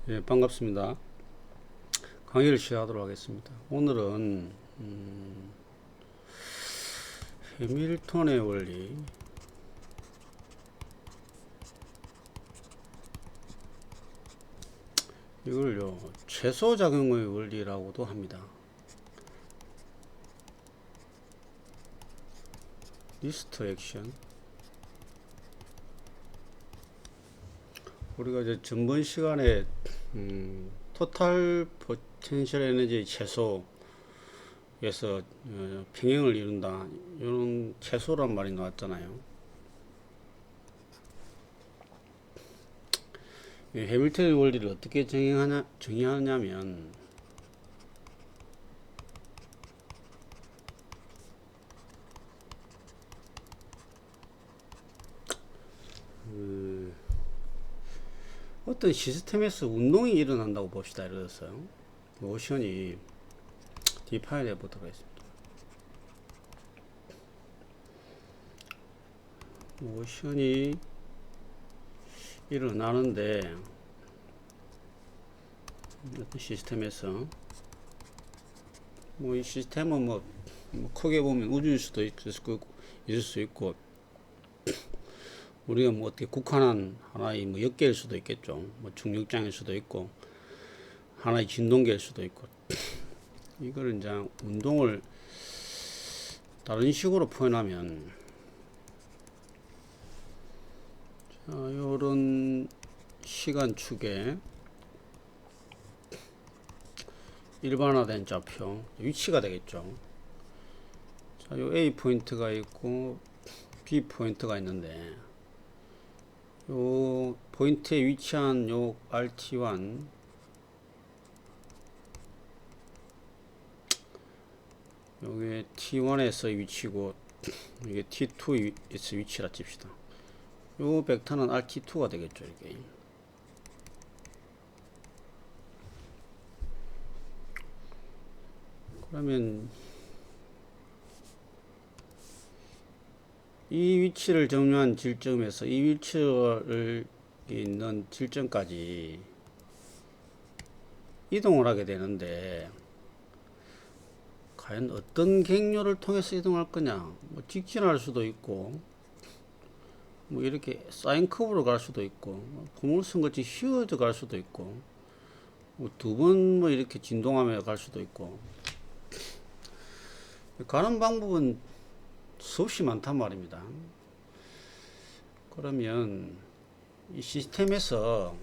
예, 반갑습니다. 강의를 시작하도록 하겠습니다. 오늘은 해밀턴의 원리, 이걸요 최소작용의 원리라고도 합니다. 리스트 액션. 우리가 이제 전번 시간에 토탈 포텐셜 에너지 최소에서 평행을 이룬다, 이런 최소란 말이 나왔잖아요. 해밀턴의 원리를 어떻게 정의하냐면, 어떤 시스템에서 운동이 일어난다고 봅시다. 예를 들어서요, 모션이 디파인 해보도록 하겠습니다. 모션이 일어나는데, 어떤 시스템에서 이 시스템은 크게 보면 우주일 수도 있을 수 있고, 우리가 어떻게 국한한 하나의 역계일 수도 있겠죠. 중력장일 수도 있고, 하나의 진동계일 수도 있고. 이걸 이제 운동을 다른 식으로 표현하면, 이런 시간축에 일반화된 좌표 위치가 되겠죠. 자, 요 A 포인트가 있고 B 포인트가 있는데, 요 포인트에 위치한 요 RT1, 요게 T1에서의 위치고, 이게 T2에서 위치라 칩시다. 요 벡터는 RT2가 되겠죠. 이게 그러면 이 위치를 점유한 질점에서 이 위치를 있는 질점까지 이동을 하게 되는데, 과연 어떤 경로를 통해서 이동할 거냐. 직진할 수도 있고, 이렇게 사인 커브로 갈 수도 있고, 포물선같이 휘어져 갈 수도 있고, 두 번 이렇게 진동하며 갈 수도 있고, 가는 방법은 수없이 많단 말입니다. 그러면 이 시스템에서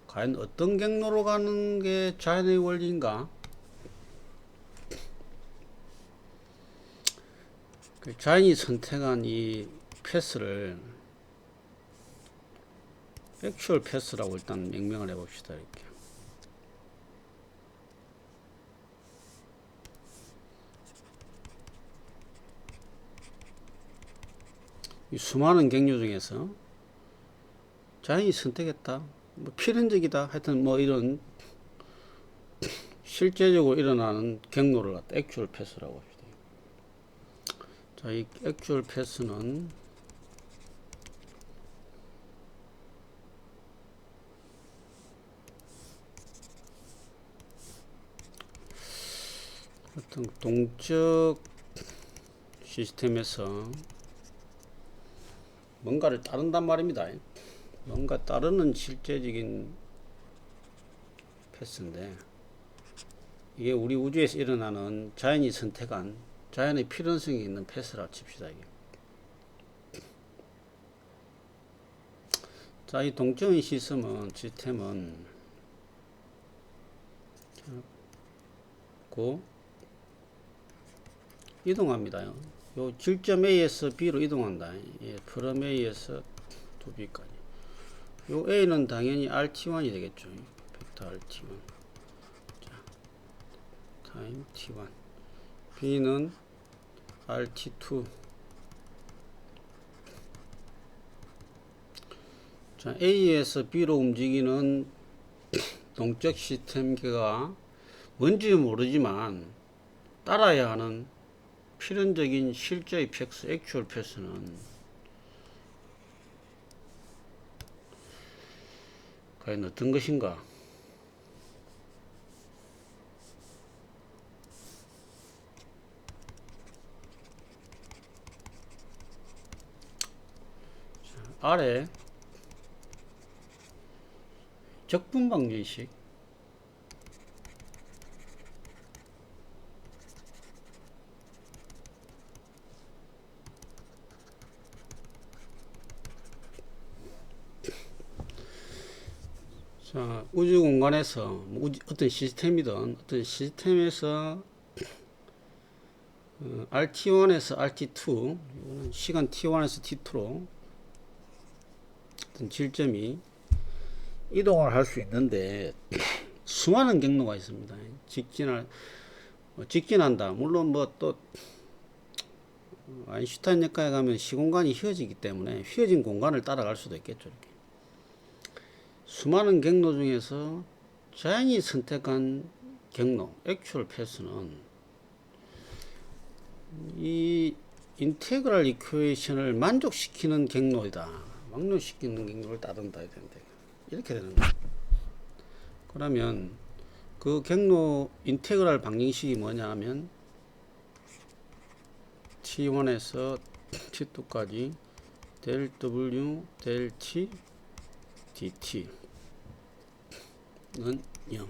과연 어떤 경로로 가는 게 자연의 원리인가? 자연이 선택한 이 패스를 액츄얼 패스라고 일단 명명을 해봅시다. 이렇게. 이 수많은 경로 중에서 자연이 선택했다, 필연적이다, 하여튼 이런 실제적으로 일어나는 경로를 갖다 액츄얼 패스라고 합니다. 자, 이 액츄얼 패스는 어떤 동적 시스템에서 뭔가를 따른단 말입니다. 뭔가 따르는 실제적인 패스인데, 이게 우리 우주에서 일어나는 자연이 선택한 자연의 필연성이 있는 패스라 칩시다. 이게. 자, 이 동적인 시스템은 이동합니다. 요 질점 A에서 B로 이동한다. from A에서 to B까지. 요 A는 당연히 RT1이 되겠죠. 벡터 RT1. 자, 타임 T1. B는 RT2. 자, A에서 B로 움직이는 동적 시스템계가 뭔지 모르지만 따라야 하는 필연적인 실제의 패스, 액츄얼 패스는 과연 어떤 것인가? 아래 적분방정식. 자, 우주 공간에서 어떤 시스템이든 어떤 시스템에서 RT1에서 RT2, 시간 T1에서 T2로 어떤 질점이 이동을 할 수 있는데 수많은 경로가 있습니다. 직진한다. 물론 뭐 또 아인슈타인 역학에 가면 시공간이 휘어지기 때문에 휘어진 공간을 따라갈 수도 있겠죠. 이렇게. 수많은 경로 중에서 자연히 선택한 경로, 액츄얼 패스는 이 인테그랄 이퀘이션을 만족시키는 경로이다. 만족시키는 경로를 따른다. 이렇게 되는 거예요. 그러면 그 경로 인테그랄 방정식이 뭐냐 하면 T1에서 T2까지 del W del T dt 는 0.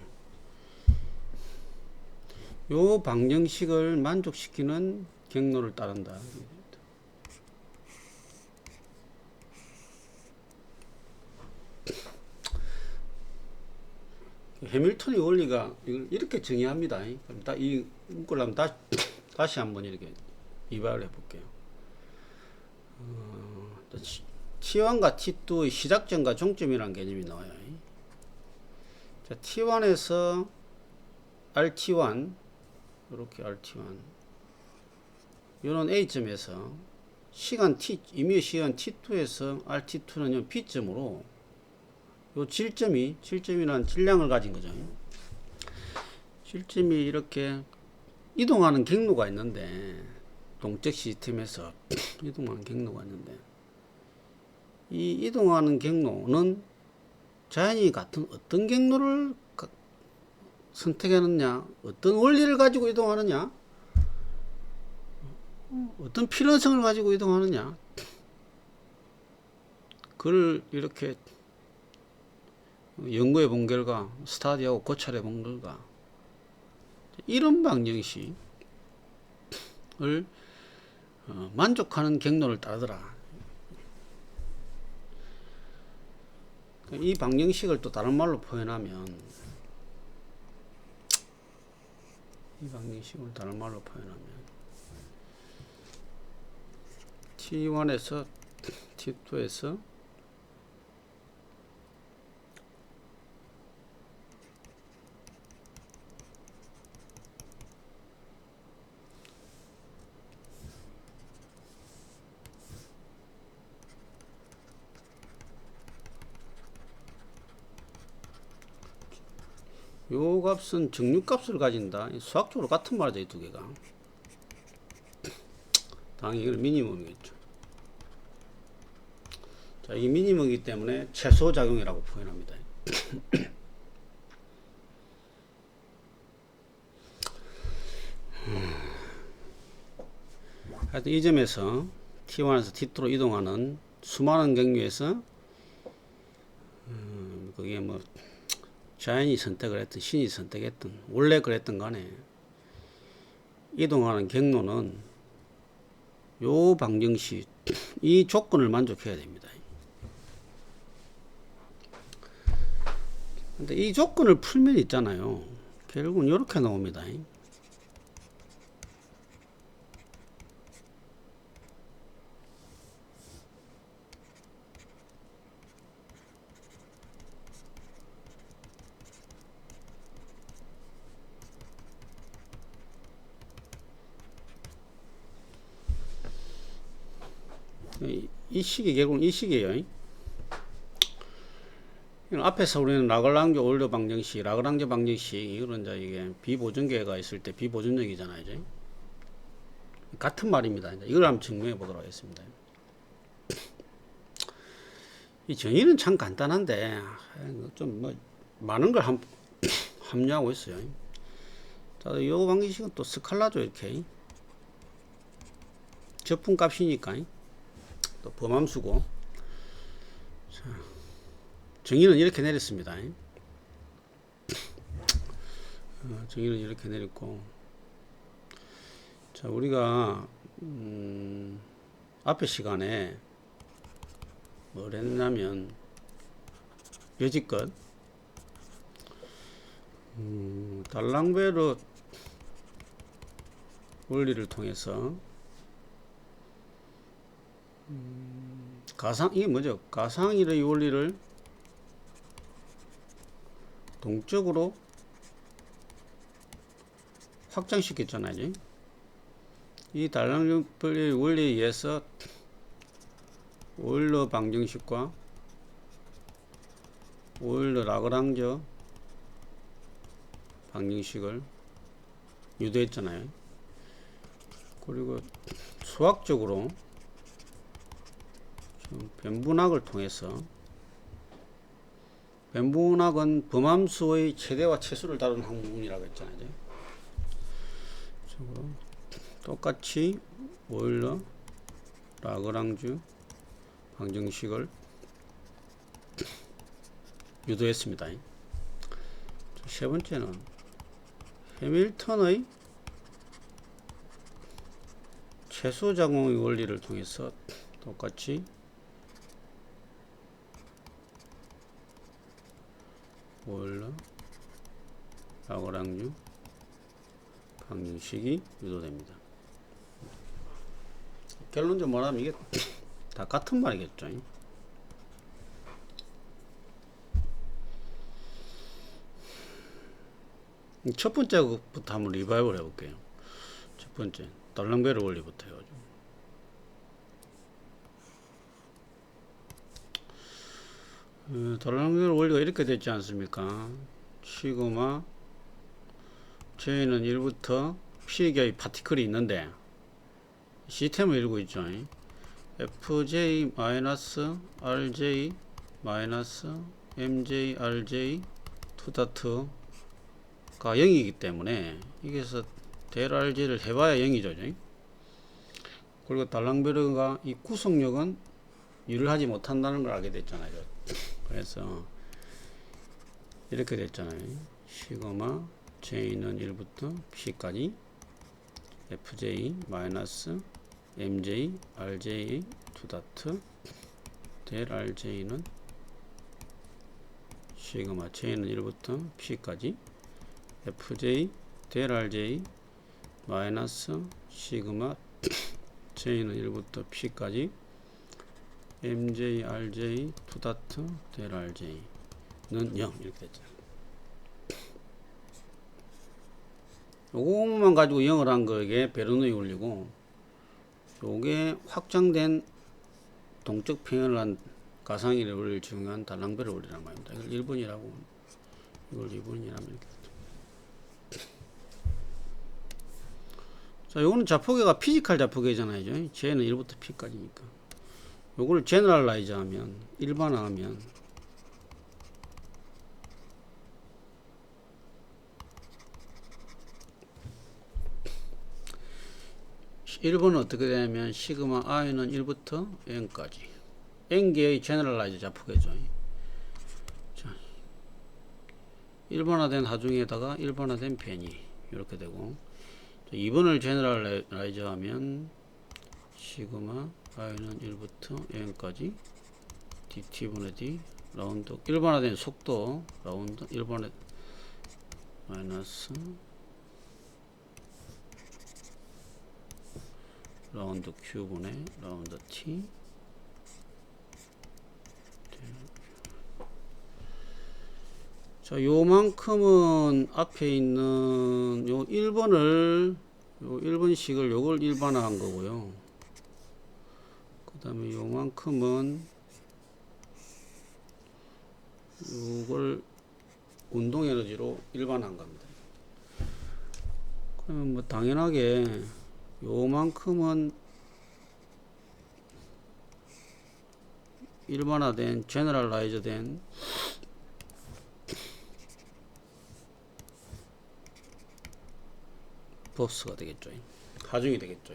요 방정식을 만족시키는 경로를 따른다. 해밀턴의 원리가 이걸 이렇게 정의합니다. 그럼 이 문구를 한번 다시 한번 이렇게 이발을 해볼게요. T1과 T2의 시작점과 종점이라는 개념이 나와요. 자, T1에서 RT1, 이렇게 RT1, 이런 A점에서 시간 T, 임의 시간 T2에서 RT2는 B점으로 요 질점이란 질량을 가진 거죠. 질점이 이렇게 이동하는 경로가 있는데, 동적 시스템에서 이동하는 경로가 있는데, 이 이동하는 경로는 자연히 같은 어떤 경로를 선택하느냐, 어떤 원리를 가지고 이동하느냐, 어떤 필연성을 가지고 이동하느냐, 그걸 이렇게 연구해 본 결과, 스타디하고 고찰해 본 결과, 이런 방정식을 만족하는 경로를 따르더라. 이 방정식을 또 다른 말로 표현하면, T1에서 T2에서 요 값은 정류값을 가진다. 수학적으로 같은 말이죠, 이 두 개가. 당연히 이건 미니멈이겠죠. 자, 이 미니멈이기 때문에 최소작용이라고 표현합니다. 하여튼 이 점에서 T1에서 T2로 이동하는 수많은 경로에서 그게 뭐 자연이 선택을 했든 신이 선택했든 원래 그랬던 간에 이동하는 경로는 요 방정식 이 조건을 만족해야 됩니다. 근데 이 조건을 풀면 있잖아요. 결국은 이렇게 나옵니다. 이 식이 결국은 이 식이에요. 앞에서 우리는 라글랑제 올더 방정식, 라글랑제 방정식, 이거는 이제 이게 비보존계가 있을 때 비보존적이잖아요. 이제. 같은 말입니다. 이제 이걸 한번 증명해 보도록 하겠습니다. 이 정의는 참 간단한데 좀 뭐 많은 걸 함유하고 있어요. 자, 이 방정식은 또 스칼라죠. 이렇게 적분값이니까 또 범함수고. 자, 정의는 이렇게 내렸습니다. 정의는 이렇게 내렸고, 자, 우리가 앞에 시간에 뭘 했냐면 여지껏 달랑베르 원리를 통해서 이게 뭐죠? 가상일의 원리를 동적으로 확장시켰잖아요. 이 달랑베르 원리에 의해서 오일러 방정식과 오일러 라그랑저 방정식을 유도했잖아요. 그리고 수학적으로 변분학을 통해서, 변분학은 범함수의 최대와 최소를 다루는 학문이라고 했잖아요. 똑같이 오일러 라그랑주 방정식을 유도했습니다. 세 번째는 해밀턴의 최소작용의 원리를 통해서 똑같이 오일러 라그랑주 방정식이 유도됩니다. 결론적으로 말하면 이게 다 같은 말이겠죠. 첫 번째 것부터 한번 리바이벌 해볼게요. 첫 번째 달랑베르 원리부터 해가지고, 달랑베르 원리가 이렇게 됐지 않습니까? 시그마 J는 1부터 P개의 파티클이 있는데 시스템을 이루고 있죠. FJ-RJ-MJ-RJ 투다트가 0이기 때문에 여기서 델 RJ를 해봐야 0이죠. 그리고 달랑베르가 이 구속력은 일을 하지 못한다는 걸 알게 됐잖아요. 그래서 이렇게 됐잖아요. 시그마 J는 1부터 P까지 FJ MJ RJ 투다트 델 RJ는 시그마 J는 1부터 P까지 FJ 델 RJ 시그마 J는 1부터 P까지 MJ RJ 투다트 델 RJ는 0 이렇게 됐죠. 요거만 가지고 0을 한 거게 베르노이 원리고, 요게 확장된 동적 평행을 한 가상일의 원리를 적용한 달랑베르 원리란 말입니다. 이걸 1번이라고, 이걸 2번이라면 이렇게. 자, 요거는 자포계가 피지컬 자포계잖아요. J는 1부터 P까지니까. 요걸 제너럴라이즈 하면, 일반화하면, 1번은 어떻게 되냐면 시그마 i는 1부터 n까지 n개의 제너럴라이즈 자포계죠. 자, 일반화된 하중에다가 일반화된 변이 이렇게 되고, 2번을 제너럴라이즈 하면 시그마 i는 1부터 n까지 dt분의 d 라운드 일반화된 속도 라운드 일반화 마이너스 라운드 Q분의 라운드 T. 자, 요만큼은 앞에 있는 요 1번을, 요 1번식을 요걸 일반화한 거고요. 그 다음에 요만큼은 요걸 운동 에너지로 일반화한 겁니다. 그러면 뭐 당연하게 요만큼은 일반화된 제너럴라이즈된 버스가 되겠죠. 하중이 되겠죠.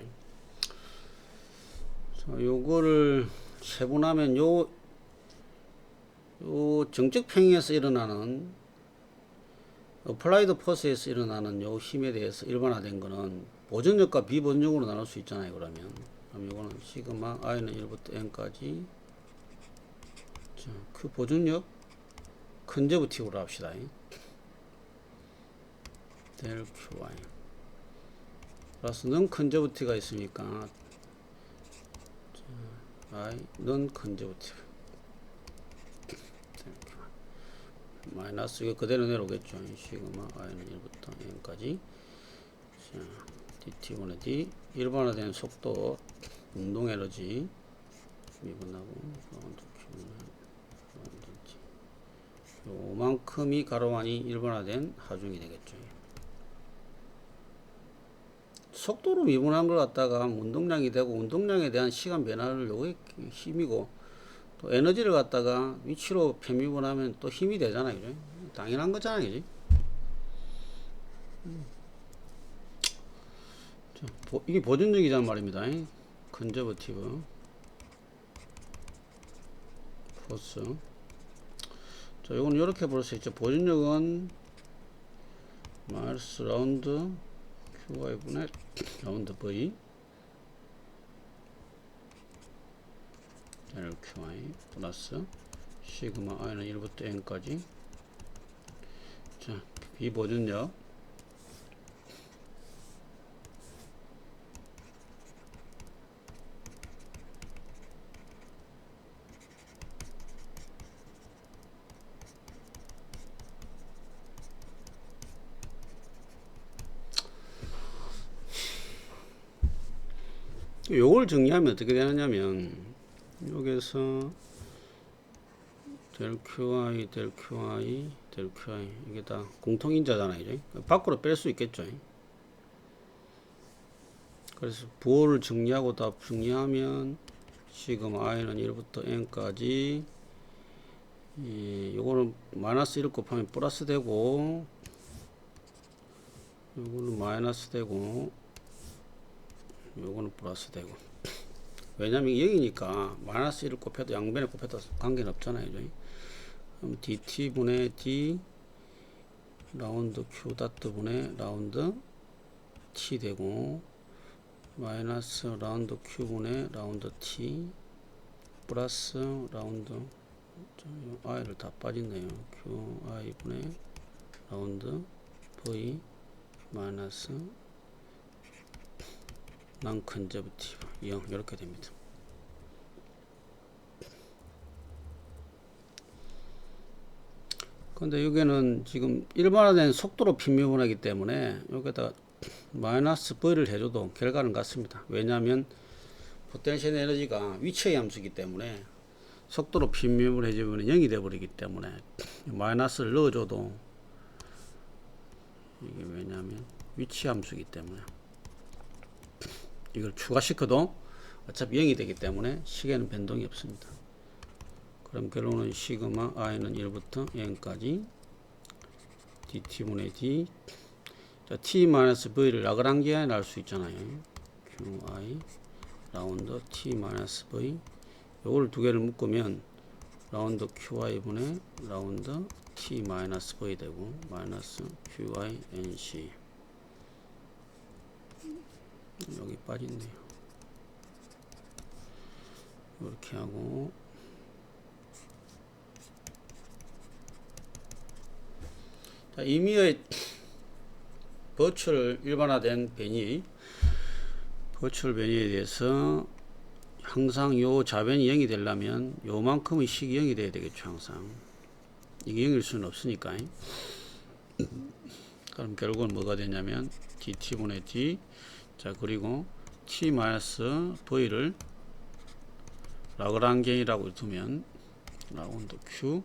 자, 요거를 세분하면 요 정적 평행에서 일어나는 어플라이드 포스에서 일어나는 요 힘에 대해서 일반화된 거는 보존력과 비보존력으로 나눌 수 있잖아요. 그럼 이거는 시그마 i는 1부터 n까지. 자, 그 보존력 컨저브티브로 합시다. 델 QI 플러스 넌 컨저브티브가 있으니까 I 넌 컨저브티브 마이너스 이거 그대로 내려오겠죠. 시그마 i는 1부터 n까지. 자, dt1의 d 일반화된 속도 운동 에너지 미분하고 요만큼이 가로만이 일반화된 하중이 되겠죠. 속도로 미분한 걸 갖다가 운동량이 되고 운동량에 대한 시간 변화를 요게 힘이고 또 에너지를 갖다가 위치로 편미분하면 또 힘이 되잖아요. 그죠? 당연한 거잖아요. 그지? 자, 이게 보존력이란 말입니다. 컨저버티브 포스. 자, 요건 이렇게 볼 수 있죠. 보존력은 마이너스 라운드 QY분의 라운드 V LQI 플러스 시그마 i는 1부터 n까지. 자, 비보존력 요걸 정리하면 어떻게 되느냐면 여기서 델 QI 델 QI 델 QI 이게 다 공통인자잖아요. 이제 밖으로 뺄 수 있겠죠. 그래서 부호를 정리하고 다 정리하면 시그마 i는 1부터 n까지 요거는 마이너스 1 곱하면 플러스 되고 요거는 마이너스 되고 요거는 플러스 되고. 왜냐면 0이니까 마이너스 1을 곱해도 양변에 곱해도 관계는 없잖아요. 그럼 dt 분의 d 라운드 q 다트 분의 라운드 t 되고 마이너스 라운드 q 분의 라운드 t 플러스 라운드 i를 다 빠졌네요. qi 분의 라운드 v 마이너스 난 컨저브티브 0 이렇게 됩니다. 근데 여기는 지금 일반화된 속도로 핀미분하기 때문에 여기다 마이너스 V를 해줘도 결과는 같습니다. 왜냐하면 포텐셜 에너지가 위치의 함수이기 때문에 속도로 핀미분 해주면 0이 되어버리기 때문에 마이너스를 넣어줘도 이게 왜냐하면 위치 함수이기 때문에 이걸 추가시켜도 어차피 0이 되기 때문에 식에는 변동이 없습니다. 그럼 결론은 시그마 i는 1부터 n까지 dt분의 d. 자, t-v를 라그랑지안에 날 수 있잖아요. qi 라운드 t-v 요걸 두 개를 묶으면 라운드 qi분의 라운드 t-v 되고 마이너스 qi nc 여기 빠졌네요. 이렇게 하고 자, 임의의 버추얼 일반화된 변이 버추얼 변이에 대해서 항상 요 좌변이 0이 되려면 요만큼의 식이 0이 돼야 되겠죠. 항상 이게 0일 수는 없으니까. 그럼 결국은 뭐가 되냐면 dt분의 d. 자, 그리고 t-v를 라그랑지안이라고 두면 라운드 q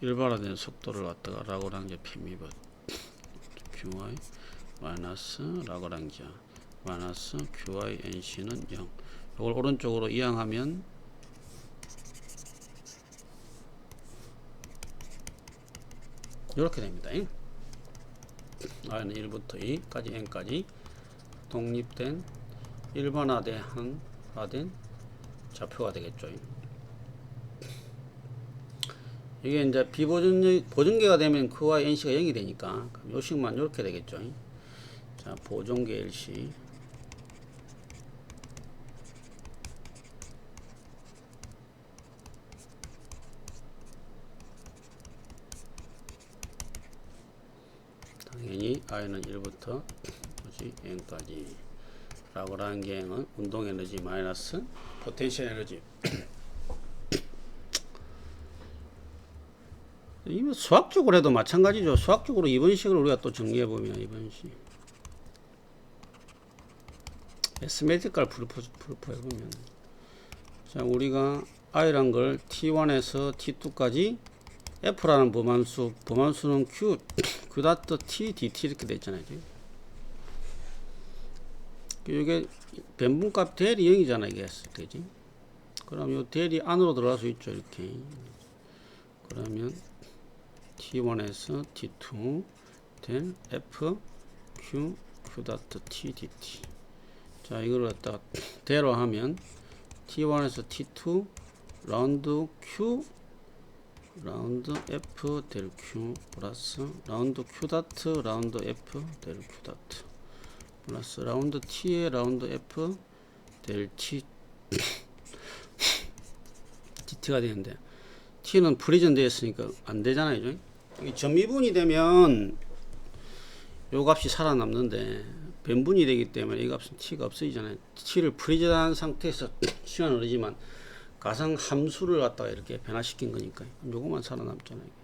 일반화된 속도를 갖다가 라그랑지안 편미분 qi 마이너스 라그랑지안 마이너스 qi nc는 0. 이걸 오른쪽으로 이항하면 이렇게 됩니다. i는 1부터 2까지 n까지 독립된 일반화된 좌표가 되겠죠. 이게 이제 보존계가 되면 그와 nC가 0이 되니까 요식만 이렇게 되겠죠. 자, 보존계 LC 당연히 i는 1부터 n까지 라그랑기행은 운동 에너지 마이너스 포텐셜 에너지. 이거 수학적으로 해도 마찬가지죠. 수학적으로 이번 식을 우리가 또 정리해 보면 이번 식 매스매티컬 프루프 해보면, 자, 우리가 i란 걸 t1에서 t2까지 f라는 범함수는 q 닷 t dt 이렇게 됐잖아요. 이게 변분값 대리 0이잖아. 이게 되지. 그럼 요 대리 안으로 들어갈 수 있죠. 이렇게. 그러면 t1에서 t2 된 f q 닷 t dt. 자, 이걸 갖다가 대로 하면 t1에서 t2 라운드 q 라운드 f 델 q 플러스 라운드 q 닷 라운드 f 델 q 닷 플러스 라운드 t의 라운드 f 델 t dt가 되는데, t는 프리전 되어 있으니까 안 되잖아요. 이게 점미분이 되면 요 값이 살아남는데 변분이 되기 때문에 이 값은 t가 없어지잖아요. t를 프리전한 상태에서 시간은 흐르지만 가상 함수를 갖다가 이렇게 변화시킨 거니까 요거만 살아남잖아요.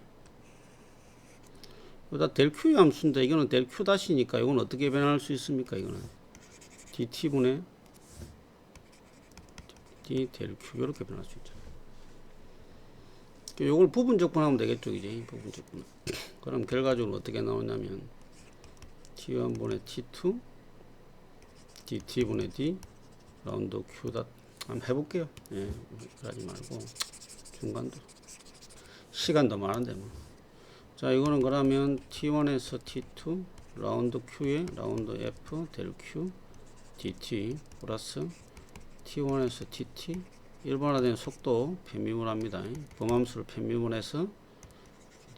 여기다 델 Q 함수인데 이거는 델 Q 다시니까 이건 어떻게 변할 수 있습니까? 이거는 dt분의 d 델 Q 이렇게 변할 수 있잖아요. 요걸 부분적분 하면 되겠죠, 이제 부분적분. 그럼 결과적으로 어떻게 나오냐면 t1분의 t2 dt분의 d 라운드 q 닷 한번 해볼게요. 예, 그러지 말고 중간도 시간도 많은데 뭐. 자, 이거는 그러면 t1에서 t2 라운드 q에 라운드 f 델 q dt 플러스 t1에서 tt 일반화된 속도 편미분합니다. 범함수를 편미분해서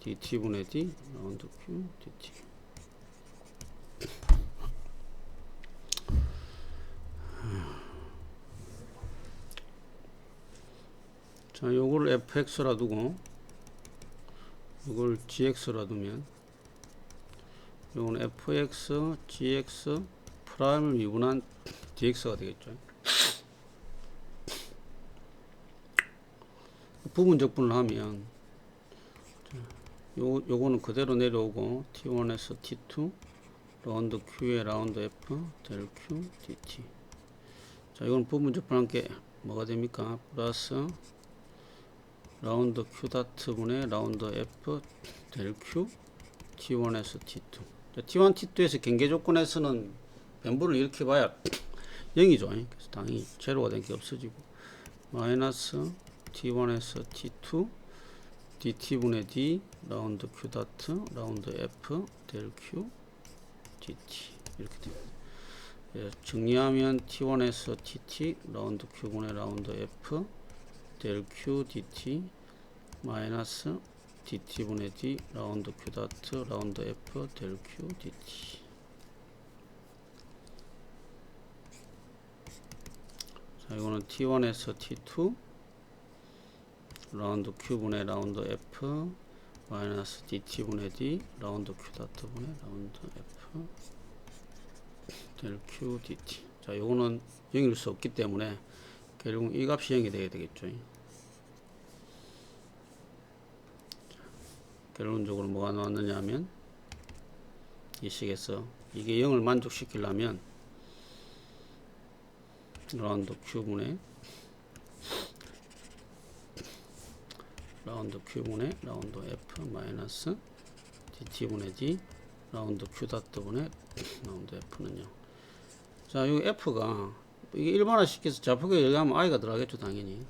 dt분의 d 라운드 q dt. 자, 요거를 fx라 두고 요걸 gx라 두면 요거는 fx gx 프라임을 미분한 dx가 되겠죠. 부분적분을 하면 요거는 그대로 내려오고 t1에서 t2 라운드 q에 라운드 f 델 q dt. 자, 이건 부분적분한 게 뭐가 됩니까? 플러스 라운드 q 다트분의 라운드 f 델 q t1에서 t2. 자, t1 t2에서 경계 조건에서는 변분을 이렇게 봐야 0이죠. 그래서 당연히 제로가 된 게 없어지고 마이너스 t1에서 t2 dt분의 d 라운드 q 다트 라운드 f 델 q dt 이렇게 됩니다. 예, 정리하면 t1에서 tt 라운드 q분의 라운드 f 델 q dt 마이너스 dt분의 d 라운드 q 다트 라운드 f 델 q dt. 자, 이거는 t1에서 t2 라운드 q분의 라운드 f 마이너스 dt분의 d 라운드 q 다트분의 라운드 f 델 q dt. 자, 요거는 0일 수 없기 때문에 결국 이 값이 0이 되게 되겠죠. 결론적으로 뭐가 나왔느냐 하면 이 식에서 이게 0을 만족시키려면 라운드 q분의 라운드 f 마이너스 dt분의 d 라운드 q 다트분의 라운드 f는요. 자, 이 f가 이게 일반화 시켜서 좌표계에 의하면 i가 들어가겠죠, 당연히.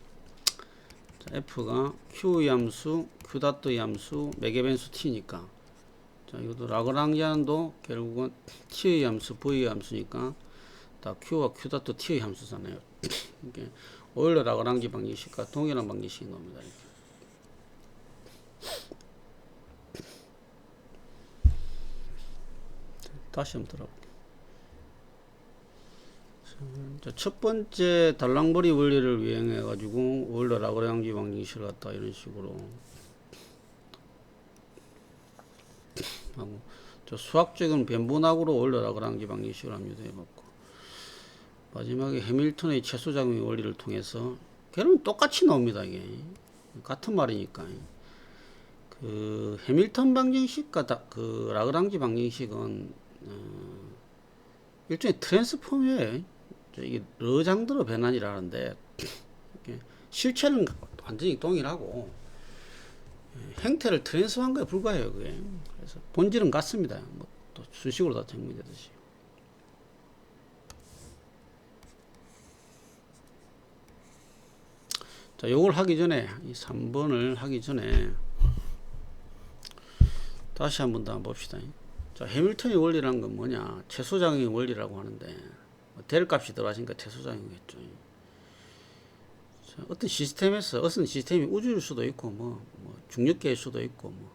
자, f가 q 함수 q 다트 함수 매개 변수 t니까 자, 이것도 라그랑지안도 결국은 t의 함수, v의 함수니까 다 q와 q 다 또 t의 함수잖아요. 이게 오일러 라그랑지 방정식과 동일한 방정식이 나옵니다. 이렇게. 다시 한번 들어볼게요. 자, 첫 번째 달랑벌이 원리를 이용해 가지고 오일러 라그랑지 방정식을 갖다 이런 식으로 하고, 저 수학적인 변분학으로 오일러 라그랑지 방정식을 한번 유도해봤고, 마지막에 해밀턴의 최소작용의 원리를 통해서 결국은 똑같이 나옵니다. 이게 같은 말이니까. 그 해밀턴 방정식과 그 라그랑지 방정식은 일종의 트랜스폼이에요. 이게 르장드로 변환이라는데 실체는 완전히 동일하고 행태를 트랜스한 거에 불과해요. 그게. 그래서 본질은 같습니다. 뭐 또 수식으로 다 정리되듯이. 자, 요걸 하기 전에 이 3번을 하기 전에 다시 한 번 더 봅시다. 자, 해밀턴의 원리라는 건 뭐냐? 최소작용의 원리라고 하는데, 델 값이 들어가시니까 최소작용이겠죠. 자, 어떤 시스템이 우주일 수도 있고, 뭐 중력계일 수도 있고, 뭐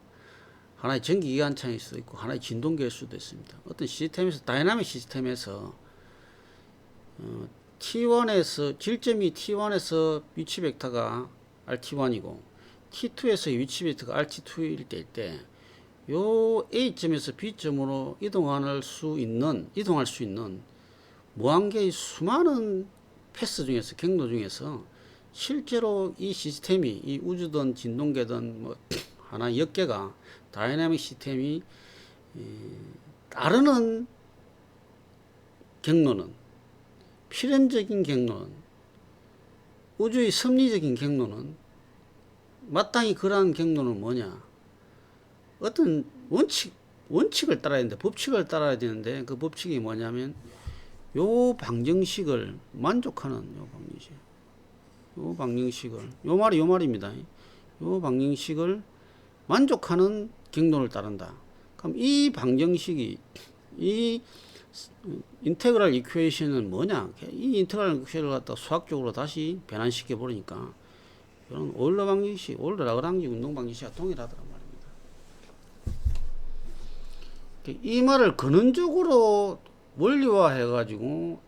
하나의 전기기관창일 수도 있고, 하나의 진동계일 수도 있습니다. 어떤 시스템에서, 다이나믹 시스템에서 T1에서 질점이 T1에서 위치 벡터가 RT1이고 T2에서 위치 벡터가 RT2일 때일 때, 요 A점에서 B점으로 이동할 수 있는 무한계의 수많은 패스 중에서, 경로 중에서 실제로 이 시스템이, 이 우주든 진동계든 뭐 하나의 역계가, 다이나믹 시스템이 따르는 경로는, 필연적인 경로는, 우주의 섭리적인 경로는, 마땅히 그러한 경로는 뭐냐? 어떤 원칙을 따라야 되는데, 법칙을 따라야 되는데, 그 법칙이 뭐냐면 요 방정식을 만족하는 요 방정식을, 요 말입니다. 요 방정식을 만족하는 경로를 따른다. 그럼 이 방정식이, 이 인테그랄 이퀘이션은 뭐냐? 이 인테그랄 이퀘이션을 갖다 수학적으로 다시 변환시켜 버리니까 이런 오일러 방정식, 오일러 라그랑지 운동 방정식과 동일하더란 말입니다. 이 말을 근원적으로 원리화해 가지고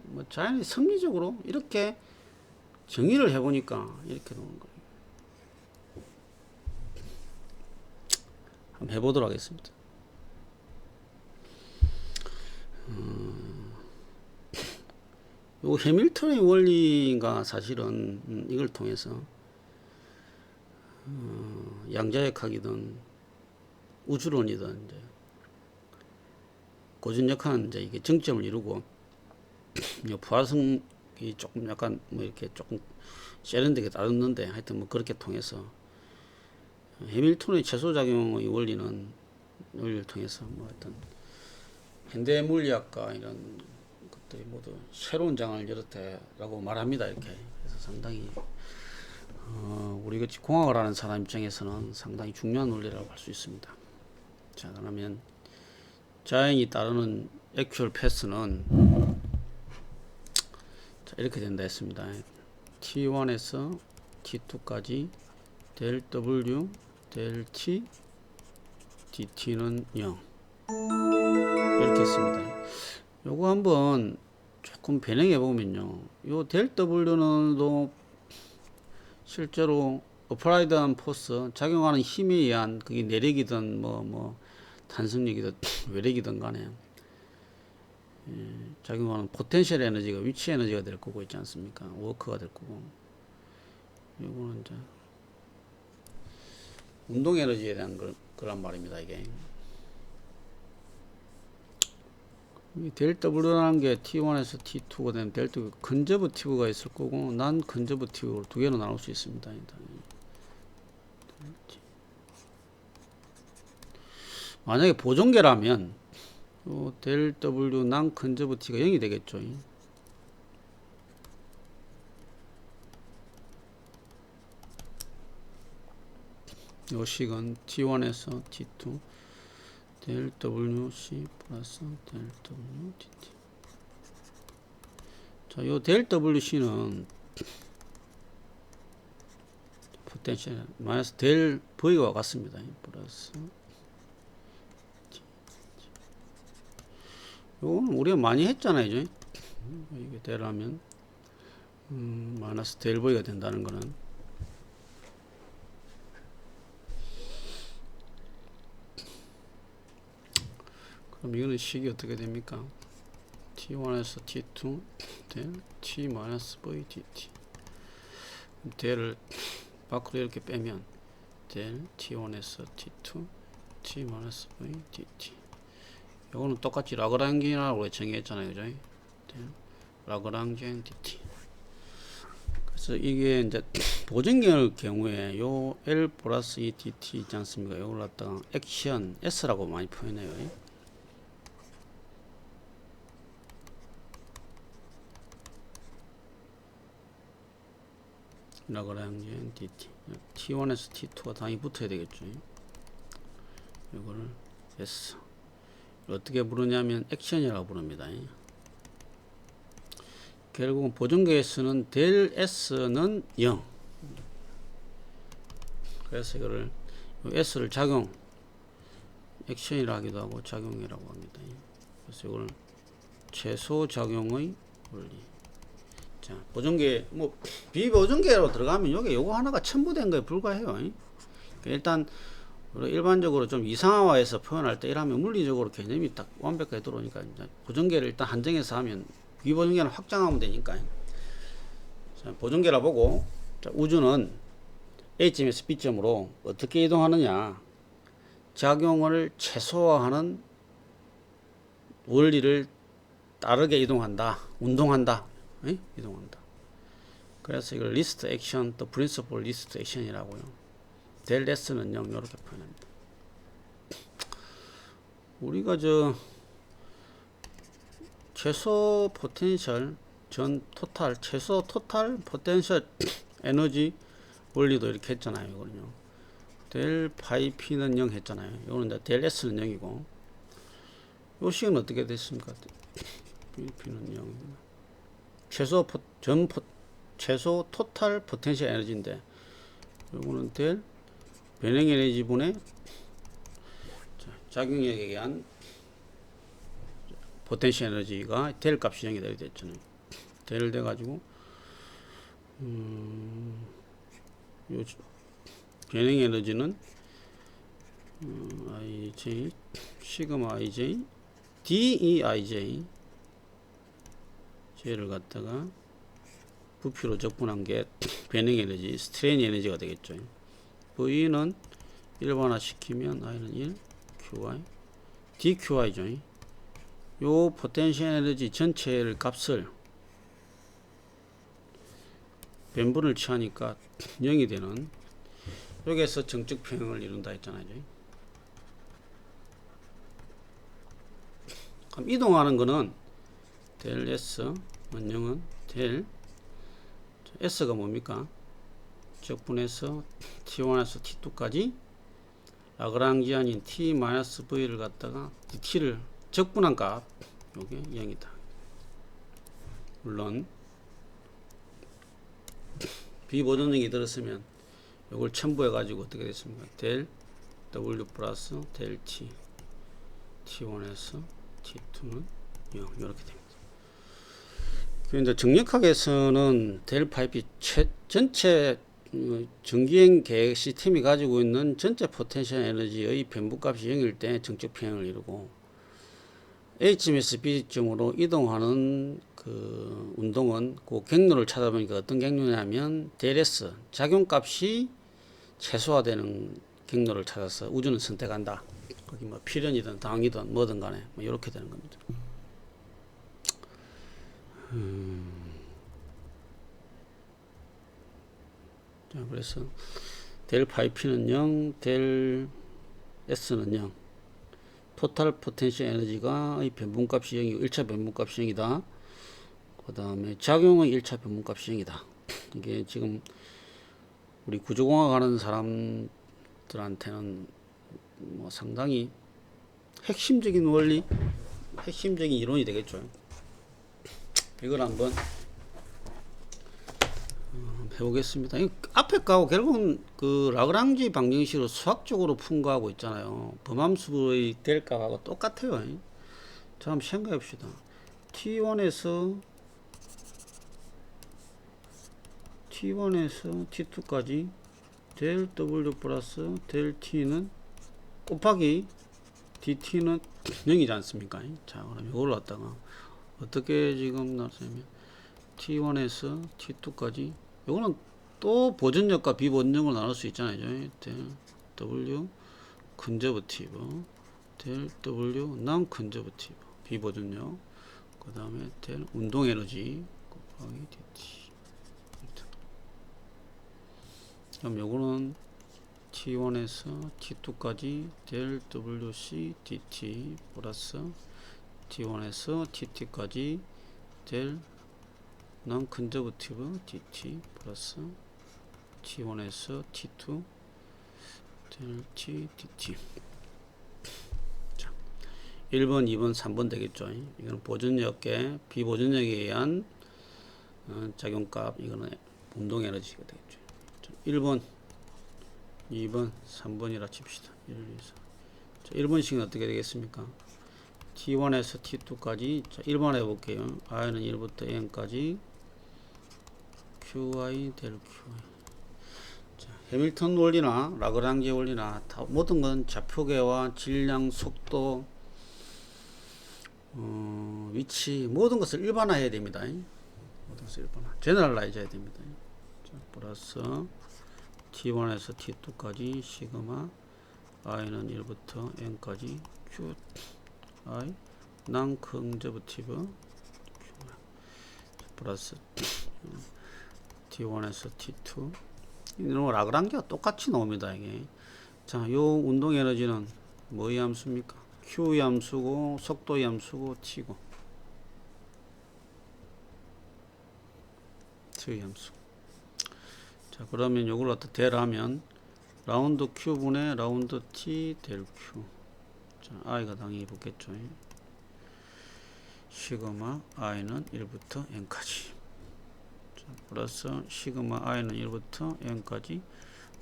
뭐 자연히 섭리적으로 이렇게 정의를 해 보니까 이렇게 나오는 거예요. 한번 해보도록 하겠습니다. 요 해밀턴의 원리가 사실은 이걸 통해서 양자역학이든 우주론이든 이제 고전역학은 이제 이게 정점을 이루고, 부하성이 조금 약간 뭐 이렇게 조금 세련되게 다뤘는데, 하여튼 뭐 그렇게 통해서 해밀턴의 최소작용의 원리를 통해서 뭐 하여튼 현대 물리학과 이런 것들이 모두 새로운 장을 열었다라고 말합니다. 이렇게. 그래서 상당히 우리 같이 공학을 하는 사람 입장에서는 상당히 중요한 원리라고 할 수 있습니다. 자, 그러면 자연이 따르는 액츄얼 패스는 자, 이렇게 된다 했습니다. T1에서 T2까지 델 W 델 T DT는 0 이렇게 했습니다. 요거 한번 조금 변형해 보면요, 요 델 W는 또 실제로 어플라이드한 포스, 작용하는 힘에 의한, 그게 내력이든 뭐 탄성력이든 외력이든 간에 작용하는 포텐셜 에너지가 위치 에너지가 될 거고 있지 않습니까? 워크가 될 거고. 이거는 이제 운동 에너지에 대한 거란 말입니다. 이게 델 W라는 게 T1에서 T2가 되면 델 W 컨저버티브가 있을 거고 난 컨저버티브로 두 개로 나눌 수 있습니다. 만약에 보존계라면 델 W 난 컨저버티브가 0이 되겠죠. 요 식은 T1에서 T2 델 WC 플러스 델 WDT. 자, 요 델 WC는 포텐셜 마이너스 델 V와 같습니다. 플러스 요거는 우리가 많이 했잖아요. 이게 델하면 마이너스 델 V가 된다는 거는. 그럼 이거는 식이 어떻게 됩니까? T1에서 T2 델 T-V dt. 델을 밖으로 이렇게 빼면 델 T1에서 T2 T-V dt. 요거는 똑같이 라그랑지안이라고 정의했잖아요. 그죠? 라그랑지안 dt. 그래서 이게 이제 보정계열 경우에 요 L 플러스 E dt 있지 않습니까? 요걸 갖다가 액션 S라고 많이 표현해요. 라그랑지안 dt. T1에서 T2가 당연히 붙어야 되겠죠. 이거를 S. 어떻게 부르냐면 액션이라고 부릅니다. 결국은 보정계에서는 델 S는 0. 그래서 이거를 S를 작용 액션이라 하기도 하고 작용이라고 합니다. 그래서 이걸 최소 작용의 원리. 자, 보정계 뭐 비보정계로 들어가면 여기 요거 하나가 첨부된 거에 불과해요. 일단 일반적으로 좀 이상화해서 표현할 때 이러면 물리적으로 개념이 딱 완벽하게 들어오니까 이제 보정계를 일단 한정해서 하면 비보정계는 확장하면 되니까. 자, 보정계라 보고 자, 우주는 A점에서 B점으로 어떻게 이동하느냐, 작용을 최소화하는 원리를 따르게 이동한다, 운동한다, 이동한다. 그래서 이걸 리스트 액션 또 프린시플 리스트 액션이라고요. 델 S는 0 이렇게 표현합니다. 우리가 최소 포텐셜 전 토탈 최소 토탈 포텐셜 에너지 원리도 이렇게 했잖아요. 이거는요. 델 파이 P는 0 했잖아요. 이거는 이제 델 S는 0이고 요 식은 어떻게 됐습니까? P는 0. 최소 토탈 포텐셜 에너지인데 요거는 델 변형 에너지 분의 작용에 의한 포텐셜 에너지가 델 값이 0이 되게 됐잖아요. 델 돼가지고 요 변형 에너지는 IJ 시그마 IJ DEIJ J를 갖다가 부피로 적분한 게 변형 에너지 스트레인 에너지가 되겠죠. V는 일반화 시키면 I는 1 QI DQI죠. 요 포텐셜 에너지 전체를 값을 변분을 취하니까 0이 되는 여기에서 정적 평형을 이룬다 했잖아요. 그럼 이동하는 거는 델 S 원형은 델 S가 뭡니까? 적분해서 T1에서 T2까지 라그랑지안인 T-V를 갖다가 T를 적분한 값 요게 0이다. 물론 비보정적이 들었으면 요걸 첨부해 가지고 어떻게 됐습니까? 델 W 플러스 델 T T1에서 T2는 0 이렇게 됩니다. 그런데 정력학에서는 델 파이피 전체 전기행 계획 시스템이 가지고 있는 전체 포텐셜 에너지의 변분값이 0일 때 정적 평형을 이루고 A점에서 B점으로 이동하는 그 운동은 그 경로를 찾아보니까 어떤 경로냐면 델 S 작용값이 최소화되는 경로를 찾아서 우주는 선택한다. 거기 뭐 필연이든 당이든 뭐든 간에 뭐 이렇게 되는 겁니다. 자, 그래서 델 파이 P는 0, 델 S는 0. 토탈 포텐셜 에너지가 이 변분값이 0이고 1차 변분값이 0이다. 그 다음에 작용의 1차 변분값이 0이다. 이게 지금 우리 구조공학 하는 사람들한테는 뭐 상당히 핵심적인 원리, 핵심적인 이론이 되겠죠. 이걸 한번 해보겠습니다. 앞에 거하고 결국은 그 라그랑지 방정식으로 수학적으로 푼 거하고 있잖아요. 범함수의 델값하고 똑같아요. 자, 한번 생각해 봅시다. T1에서 T2까지 델 W 플러스 델 T는 곱하기 DT는 0이지 않습니까? 자, 그럼 이걸 갖다가 어떻게 지금 나왔냐면 T1에서 T2까지 이거는 또 보전력과 비보전력으로 나눌 수 있잖아요. 델 W 컨저버티브, 델 W 난 컨저버티브, 비보전력, 그 다음에 델 운동에너지 곱하기 DT. 그럼 요거는 T1에서 T2까지 델 WC DT 플러스 T1에서 TT까지 델 non conservative DT 플러스 T1에서 T2 델 T DT. 자, 1번, 2번, 3번 되겠죠. 이거는 보전력계, 비보전력에 의한 작용값, 이거는 운동 에너지가 되겠죠. 1번, 2번, 3번이라 칩시다. 1, 2, 4. 자, 1번식은 어떻게 되겠습니까? T1에서 T2까지. 자, 1번 해볼게요. i는 1부터 n까지 qi 델 qi. 자, 해밀턴 원리나 라그랑지 원리나 다 모든 건 좌표계와 질량, 속도, 위치 모든 것을 일반화해야 됩니다. 모든 것을 일반화, 제너럴라이즈 해야 됩니다. 자, 플러스 T1에서 T2까지 시그마 i는 1부터 n까지 q i non conservative 플러스 T1에서 T2. 이놈 라그랑지가 똑같이 나옵니다. 이게. 자, 요 운동 에너지는 뭐의 함수입니까? Q의 함수고 속도의 함수고 T고 T의 함수. 자, 그러면 요걸 어떻게 대라면 라운드 Q분의 라운드 T 델 Q. 자, i가 당연히 붙겠죠. 시그마 i는 1부터 n까지. 자, 플러스 시그마 i는 1부터 n까지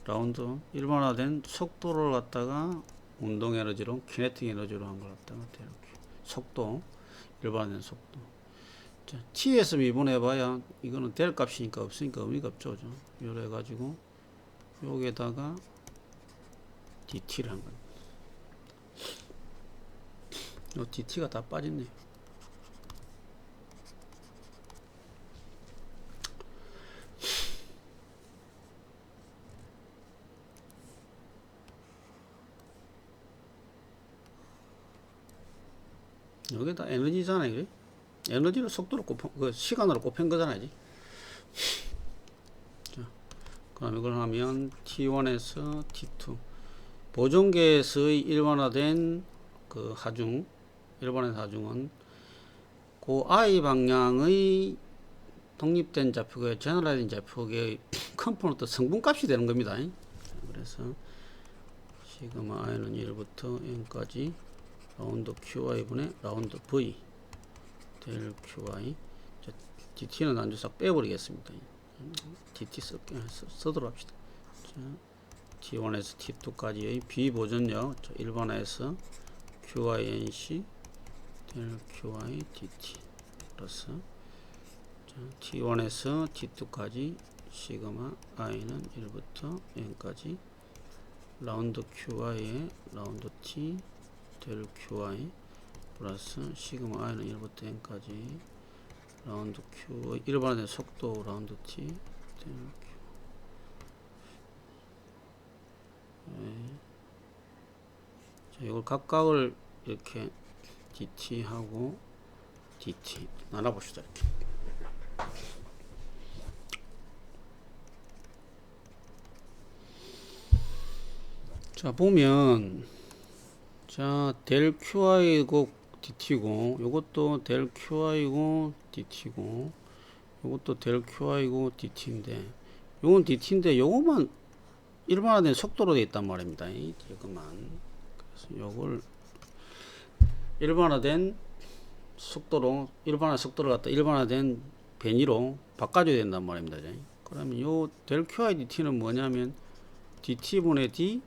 라운드 일반화된 속도를 갖다가 운동 에너지로 키네틱 에너지로 한 걸 갖다가 델 Q. 속도, 일반화된 속도. 자, t에서 미분해봐야 이거는 델 값이니까 없으니까 의미가 없죠. 요래 해가지고 여기에다가 dt를 한 겁니다. 요 dt가 다 빠졌네. 여기다 에너지잖아요. 그래? 에너지를 속도로 곱한, 그 시간으로 곱한 거잖아요. 자, 그럼 이걸 하면 T1에서 T2 보존계에서의 일반화된 그 하중, 일반화된 하중은 그 I 방향의 독립된 좌표계, 제너럴된 좌표계의 컴포넌트 성분값이 되는 겁니다. 그래서 시그마 i는 1부터 n까지 라운드 qi분의 라운드 v 델 qi. 자, dt는 안주 싹 빼버리겠습니다. dt 쓰도록 합시다. 자, t1에서 t2까지의 비보전력, 자, 일반화해서 qinc 델 qi dt 플러스 자, t1에서 t2까지 시그마 i는 1부터 n까지 라운드 qi의 라운드 t 델 qi 플러스 시그마 i는 1부터 n까지 라운드 q 일반화된 속도 라운드 t 델 q. 네. 자, 이걸 각각을 이렇게 dt 하고 dt 나눠봅시다. 이렇게. 자, 보면 자, 델 QI고 DT고 요것도 델 QI고 DT고 요것도 델 QI고 DT인데 요건 DT인데 요것만 일반화된 속도로 되어 있단 말입니다. 이것만. 그래서 요걸 일반화된 속도로 일반화 속도를 갖다 일반화된 변이로 바꿔줘야 된단 말입니다. 그러면 요 델 QI DT는 뭐냐면 DT분의 D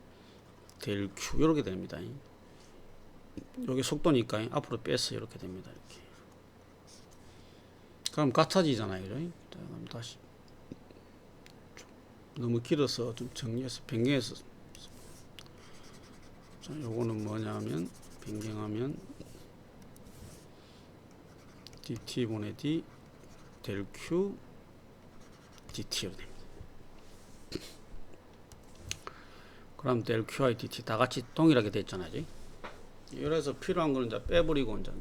델 Q 이렇게 됩니다. 여기 속도니까 앞으로 빼서 이렇게 됩니다. 이렇게. 그럼 같아지잖아요. 그죠? 자, 그럼 다시 너무 길어서 좀 정리해서 변경해서 자, 요거는 뭐냐면 변경하면 DT분의 D 델 Q DT로 됩니다. 그럼 델 QI DT 다 같이 동일하게 됐잖아요. 이래서 필요한 거는 이제 빼버리고 이제.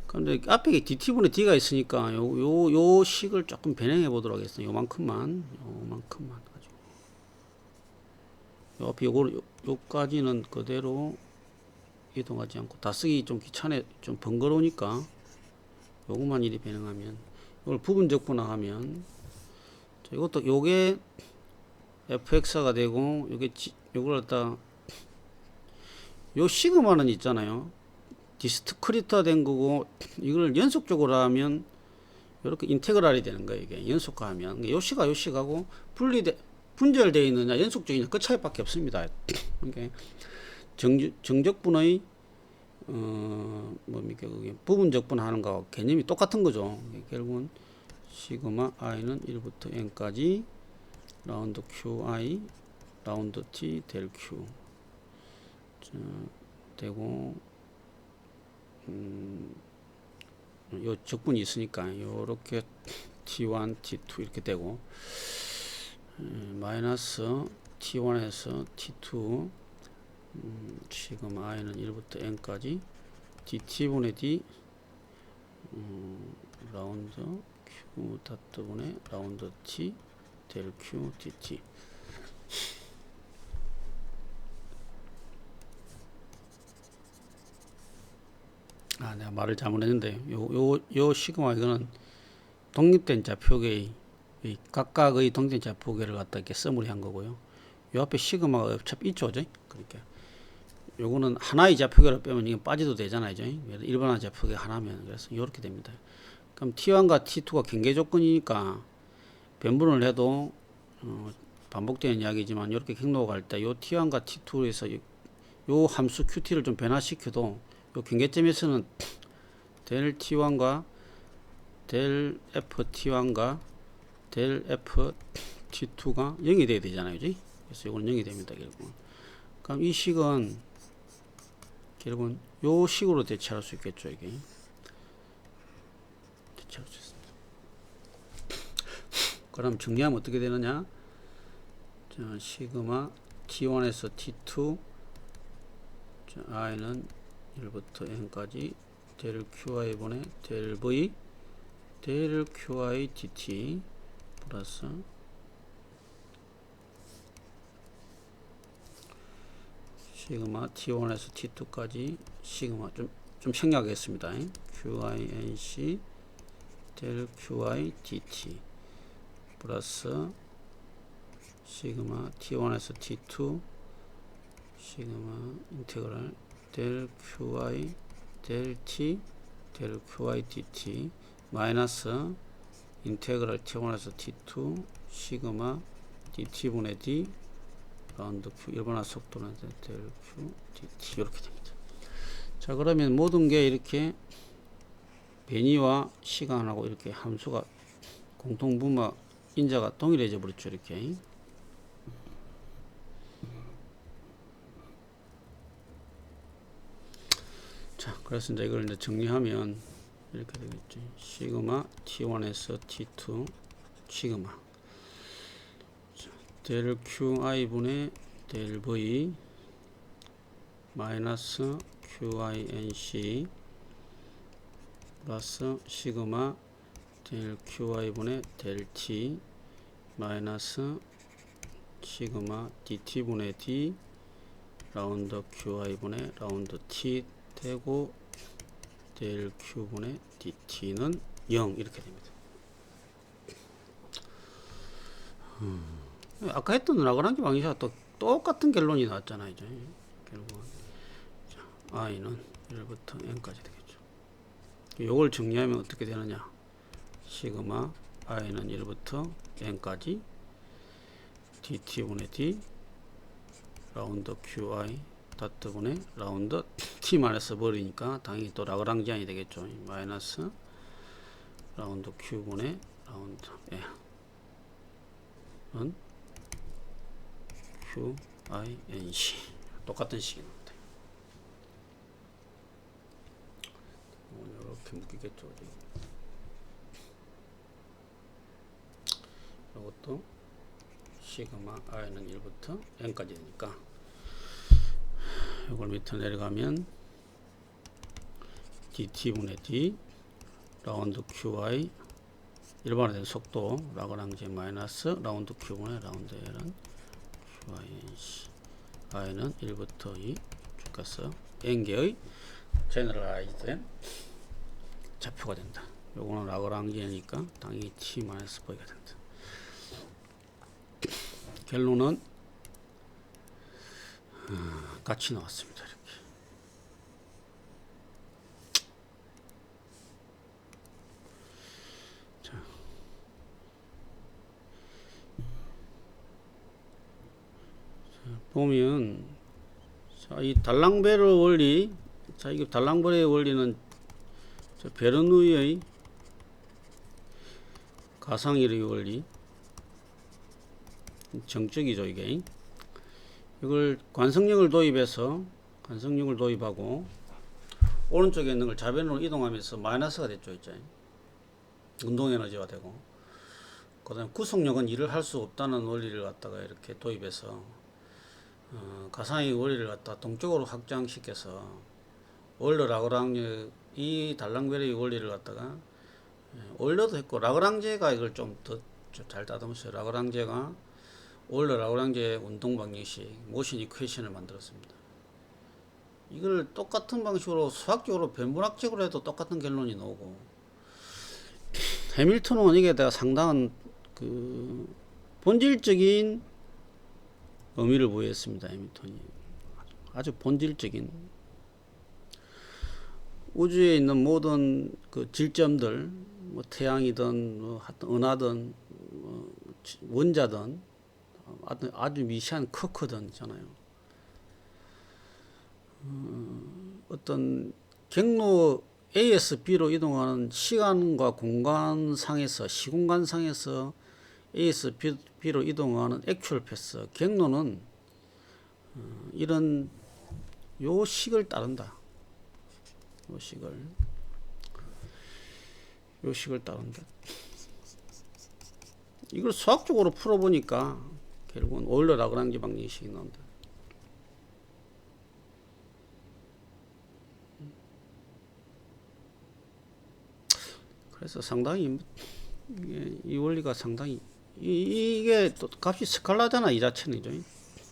근데 앞에 DT분의 D가 있으니까 요 식을 조금 변형해 보도록 하겠습니다. 요만큼만 가지고. 요 앞에 요까지는 그대로 이동하지 않고 다 쓰기 좀 귀찮아, 좀 번거로우니까 요것만 이리 변형하면 이걸 부분적 분화하면 이것도 요게 fx가 되고 요걸 갖다 요 시그마는 있잖아요. 디스크리트화 된 거고 이걸 연속적으로 하면 이렇게 인테그랄이 되는 거예요. 이게 연속화하면 요식과 요식하고 분절되어 있느냐 연속적이냐 그 차이밖에 없습니다. 그러니까 정적분의 뭡니까 그게 부분적 분하는 거하고 개념이 똑같은 거죠. 결국은 시그마 i는 1부터 n까지 라운드 qi 라운드 t 델 q 되고 요 적분이 있으니까 요렇게 t1 t2 이렇게 되고 마이너스 t1에서 t2 시그마 i는 1부터 n까지 dt분의 d 라운드 q 다트분의 라운드 t 델 q dt 내가 말을 잘못했는데 요 시그마 이거는 독립된 좌표계의 각각의 독립된 좌표계를 갖다 이렇게 써머리한 거고요. 요 앞에 시그마가 어차피 있죠, 그러니까 요거는 하나의 좌표계를 빼면 이건 빠져도 되잖아요, 일반화 좌표계 하나면 그래서 이렇게 됩니다. 그럼 T1과 T2가 경계 조건이니까 변분을 해도 반복되는 이야기지만 이렇게 경로가 갈 때 요 T1과 T2에서 요 함수 QT를 좀 변화시켜도 요 경계점에서는 델 T1과 델 FT1과 델 FT2가 0이 돼야 되잖아요. 그래서 이건 0이 됩니다. 결국은. 그럼 이 식은 결국은 요 식으로 대체할 수 있겠죠. 이게 대체할 수 있습니다. 그럼 정리하면 어떻게 되느냐? 자, 시그마 T1에서 T2 자, i는 1부터 n까지 델 qi 분의 델 v 델 qi dt 플러스 시그마 t1에서 t2까지 시그마 좀 생략하겠습니다. qi nc 델 qi dt 플러스 시그마 t1에서 t2 시그마 인테그랄 델 qi 델 t 델 qi dt 마이너스 인테그랄 t1에서 t2 시그마 dt 분의 d 라운드 q 일반화 속도는 델 q dt 이렇게 됩니다. 자, 그러면 모든 게 이렇게 변이와 시간하고 이렇게 함수가 공통분모 인자가 동일해져 버렸죠. 이렇게. 자, 그래서 이제 이걸 이제 정리하면 이렇게 되겠지. 시그마 t1에서 t2 시그마 델 qi 분의 델 v 마이너스 qi nc 플러스 시그마 델 qi 분의 델 t 마이너스 시그마 dt 분의 d 라운드 qi 분의 라운드 t 되고 델 q 분의 dt는 0 이렇게 됩니다. 아까 했던 라그랑지 방정식과 또 똑같은 결론이 나왔잖아요. 결국은. 자, i는 1부터 n까지 되겠죠. 요걸 정리하면 어떻게 되느냐? 시그마 i는 1부터 n까지 dt분의 d 라운드 qi 다트분의 라운드 t-마이너스 버리니까 당연히 또 라그랑지안이 되겠죠. 마이너스 라운드 q분의 라운드 n은 qinc 똑같은 식이 나옵니다. 이렇게 묶이겠죠. 이것도 시그마 i는 1부터 n까지 되니까 이걸 밑으로 내려가면 dt분의 d 라운드 qi 일반화된 속도 라그랑지 마이너스 라운드 q분의 라운드 l은 qinc i는 1부터 2 쭉 가서 n개의 제너럴라이즈된 좌표가 된다. 요거는 라그랑지니까 당연히 t 마이너스 v가 된다. 결론은 같이 나왔습니다. 이렇게. 자, 보면 자, 이 달랑베르 원리, 자, 이게 달랑베르의 원리는 베르누이의 가상일의 원리, 정적이죠 이게. 이걸 관성력을 도입해서 관성력을 도입하고 오른쪽에 있는 걸 좌변으로 이동하면서 마이너스가 됐죠. 있죠. 운동 에너지가 되고 그 다음에 구속력은 일을 할 수 없다는 원리를 갖다가 이렇게 도입해서 가상의 원리를 갖다 동쪽으로 확장시켜서 오일러 라그랑제 이 달랑베르의 원리를 갖다가 오일러도 했고 라그랑제가 이걸 좀 더 잘 다듬었어요. 라그랑제가 오일러 라그랑제 운동 방정식 모션 이퀘이션을 만들었습니다. 이걸 똑같은 방식으로 수학적으로 변분학적으로 해도 똑같은 결론이 나오고 해밀턴은 이게 내가 상당한 그 본질적인 의미를 부여했습니다. 해밀턴이 아주 본질적인 우주에 있는 모든 그 질점들 뭐 태양이든 뭐 은하든 뭐 원자든 아주 미세한 커크든 있잖아요. 어떤 경로 A에서 B로 이동하는 시간과 공간상에서 시공간상에서 A에서 B로 이동하는 액츄얼 패스 경로는 이런 요 식을 따른다. 요 식을 따른다. 이걸 수학적으로 풀어보니까 결국은 오일러 라그랑지 방정식이 나온다. 그래서 상당히 이 원리가 상당히 이게 또 값이 스칼라잖아. 이 자체는죠.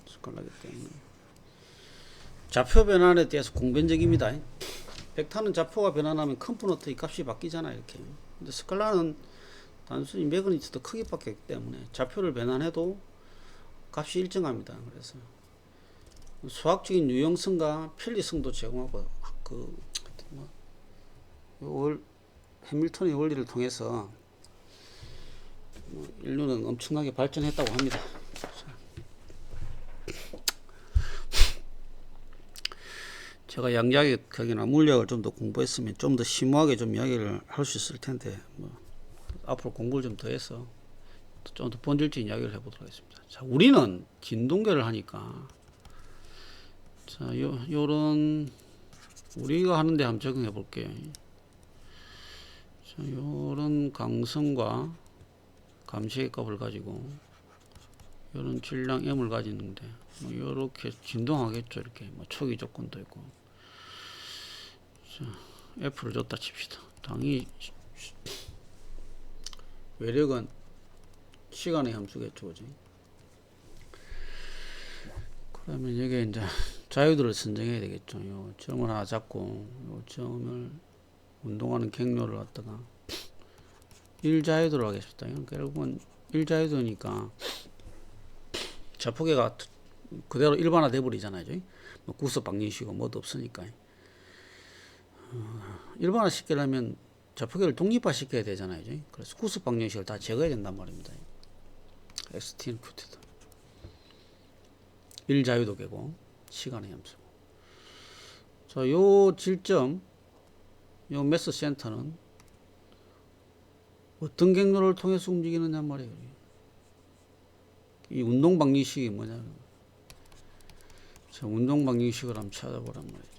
스칼라기 때문에 좌표 변환에 대해서 공변적입니다. 벡터는 좌표가 변환하면 컴포넌트의 값이 바뀌잖아. 이렇게. 근데 스칼라는 단순히 매그니튜드 크기밖에 없기 때문에 좌표를 변환해도 값이 일정합니다. 그래서 수학적인 유용성과 편리성도 제공하고 해밀턴의 원리를 통해서 인류는 엄청나게 발전했다고 합니다. 제가 양자역학이나 물리학을 좀 더 공부했으면 좀 더 심오하게 좀 이야기를 할 수 있을 텐데 앞으로 공부를 좀 더 해서 좀 더 본질적인 이야기를 해보도록 하겠습니다. 자, 우리는 진동계를 하니까 자, 요런 우리가 하는데 한번 적용해 볼게요. 자, 요런 강성과 감시의 값을 가지고 요런 질량 m을 가지는데 요렇게 진동하겠죠. 이렇게 초기 조건도 있고. 자, f를 줬다 칩시다. 당연히 외력은 시간의 함수겠죠. 그지? 그러면 여기에 이제 자유들을 선정해야 되겠죠. 요 점을 하나 잡고 요 점을 운동하는 경로를 갖다가 1자유도로 하겠습니다. 결국은 1자유도니까 자폭계가 그대로 일반화 돼 버리잖아요. 구속 방정식이고 뭐도 없으니까 일반화 시키려면 좌표계를 독립화 시켜야 되잖아요. 그죠? 그래서 구습 방정식을 다 제거해야 된단 말입니다. XT는 큐티다. 일자유도계고 시간의 함수고. 자, 요 질점, 요 매스 센터는 어떤 경로를 통해서 움직이느냐 말이에요. 이 운동 방정식이 뭐냐? 자, 운동 방정식을 한번 찾아보란 말이죠.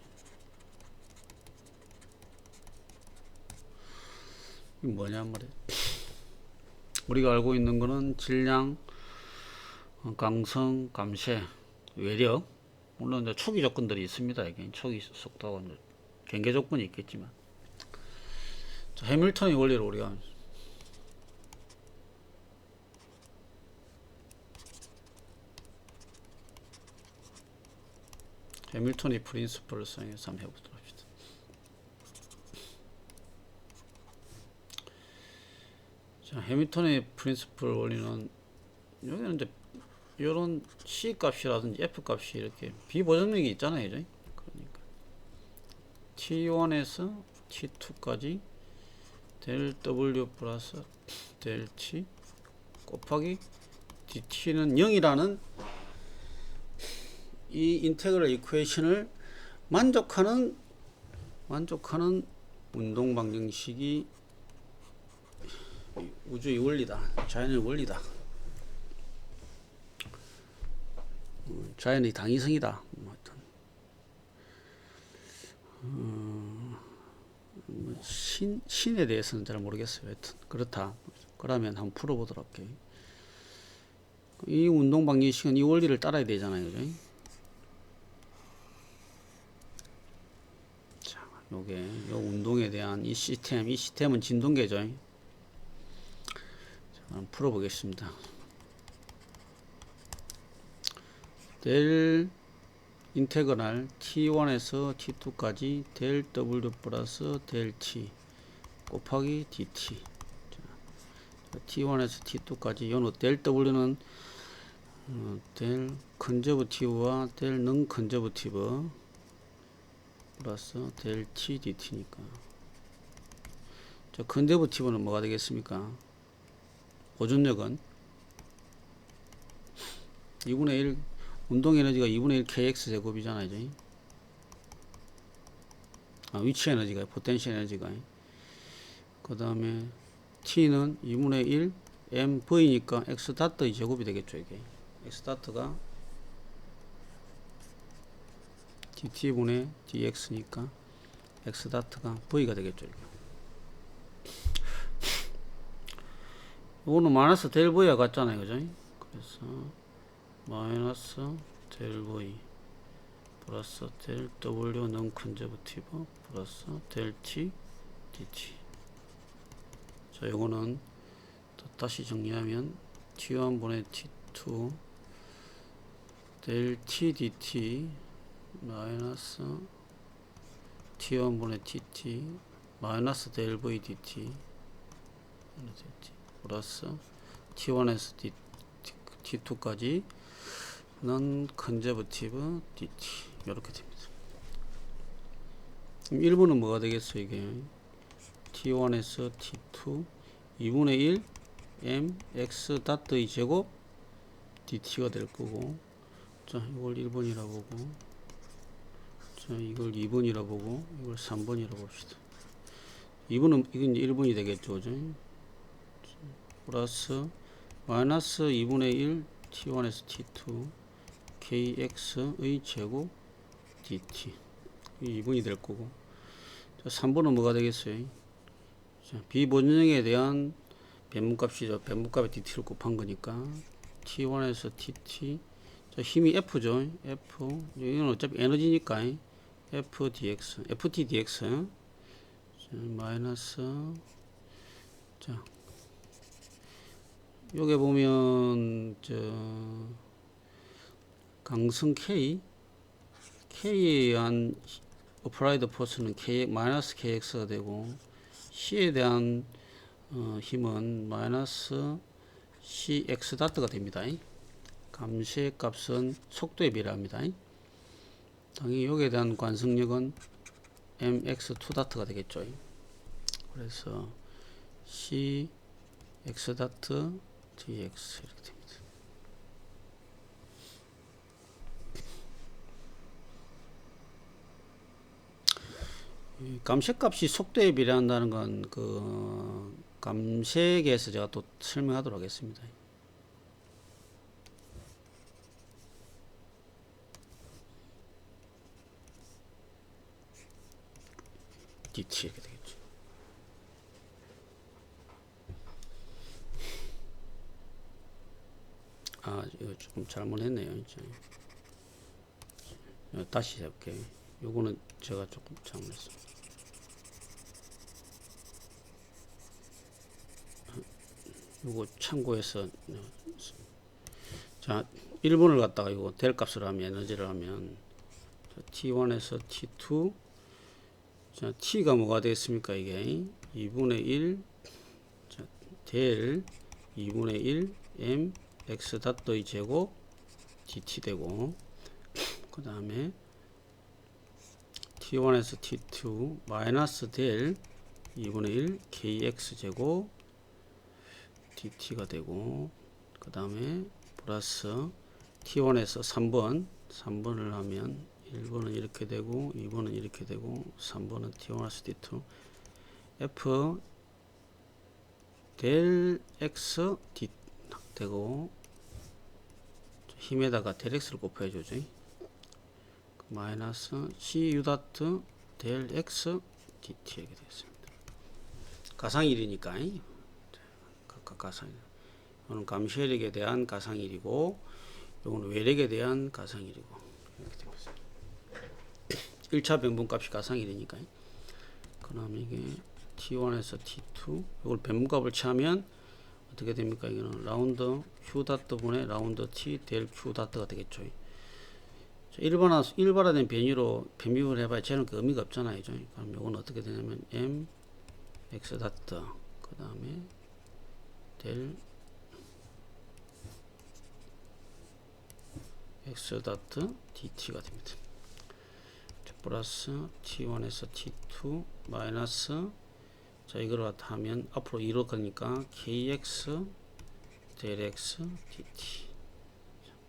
이게 뭐냐 말이에요. 우리가 알고 있는 거는 질량, 강성, 감쇄, 외력, 물론 이제 초기 조건들이 있습니다. 이게 초기 속도하고 경계 조건이 있겠지만, 자, 해밀턴의 원리를 우리가 해밀턴의 프린시플을 사용해서 한번 해보도록 합시다. 자, 해밀턴의 프린시플 원리는 여기는 이제 이런 C 값이라든지 F 값이 이렇게 비보정력이 있잖아요. 그죠? 그러니까 T1에서 T2까지 del W 플러스 del T 곱하기 DT는 0이라는 이 인테그럴 이퀘이션을 만족하는 운동 방정식이 우주의 원리다. 자연의 원리다. 자연의 당위성이다. 신에 대해서는 잘 모르겠어요. 하여튼 그렇다. 그러면 한번 풀어보도록 할게요. 이 운동 방정식은 이 원리를 따라야 되잖아요. 그죠? 자, 요게 요 운동에 대한 이 시스템은 진동계죠. 자, 한번 풀어보겠습니다. 델 인테그랄 T1에서 T2까지 델 W 플러스 델 T 곱하기 DT. 자, T1에서 T2까지 요노 델 W는 델 컨저브티브와 델 넌 컨저브티브 플러스 델 T DT니까. 자, 컨저브티브는 뭐가 되겠습니까? 보존력은 2분의 1 운동 에너지가 2분의 1 kx 제곱이잖아요. 이제. 위치 에너지가 포텐셜 에너지가. 그 다음에 t는 2분의 1 mv니까 x 다트 제곱이 되겠죠. 이게 x 다트가 dt분의 dx니까 x 다트가 v가 되겠죠. 이게. 이거는 마이너스 델 v와 같잖아요. 그죠? 그래서 마이너스 델 v 플러스 델 w 넌 컨저브티브 플러스 델 t dt. 자, 이거는 다시 정리하면 t1 분의 t2 델 t dt 마이너스 t1 분의 tt 마이너스 델 v dt 플러스 t1에서 t2까지 넌 컨저브티브 dt 이렇게 됩니다. 그럼 1번은 뭐가 되겠어요? 이게 t1에서 t2 2분의 1 m x 다트의 제곱 dt가 될 거고, 자, 이걸 1번이라 보고, 자, 이걸 2번이라 보고, 이걸 3번이라 봅시다. 2번은 이건 1번이 되겠죠. 그죠? 플러스 마이너스 2분의 1 t1에서 t2 kx의 제곱 dt 이 2분이 될 거고, 자, 3번은 뭐가 되겠어요? 자, 비보존형에 대한 변문값이죠. 변문값에 dt를 곱한 거니까 t1에서 tt, 자, 힘이 F죠. F, 이건 어차피 에너지니까 F dx, ft dx, 자, 마이너스, 자, 여기 보면 저 강성 K에 의한 어플라이드 포스는 마이너스 kx가 되고, C에 대한 힘은 마이너스 cx 다트가 됩니다. 감쇄 값은 속도에 비례합니다. 당연히 여기에 대한 관성력은 mx2 다트가 되겠죠. 그래서 c x 다트 dx 이렇게 됩니다. 감색값이 속도에 비례한다는 건 그 감색에서 제가 또 설명하도록 하겠습니다. dt 이렇게 되겠죠. 아, 이거 조금 잘못했네요. 이제 다시 해볼게요. 요거는 제가 조금 잘못했습니다. 요거 참고해서 자 1번을 갖다가 이거 델 값을 하면 에너지를 하면 T1에서 T2 자 T가 뭐가 되겠습니까? 이게 2분의 1 자, 델 2분의 1 M X 닷더의 제곱 DT 되고 그 다음에 T1에서 T2 마이너스 델 2분의 1 KX 제곱 DT가 되고 그 다음에 플러스 T1에서 3번을 하면 1번은 이렇게 되고 2번은 이렇게 되고 3번은 T1에서 T2 F 델 X D 되고 힘에다가 델 X를 곱해주죠. 마이너스 C U 다트 델 X DT 이렇게 되겠습니다. 가상일이니까 각각 가상일. 이거는 감시력에 대한 가상일이고 이거는 외력에 대한 가상일이고 이렇게 됩니다. 1차 변분값이 가상일이니까 그럼 이게 T1에서 T2 이걸 변분값을 취하면 어떻게 됩니까? 이거는 라운드 Q 다트 분의 라운드 T 델 Q 다트가 되겠죠. 일반화된 변위로 변비율을 해봐야 쟤는 그 의미가 없잖아요. 그럼 이건 어떻게 되냐면 M X 다트 그 다음에 델 X 다트 DT가 됩니다. 플러스 T1에서 T2 마이너스 자 이걸 갖다 하면 앞으로 2로 가니까 KX 델 X DT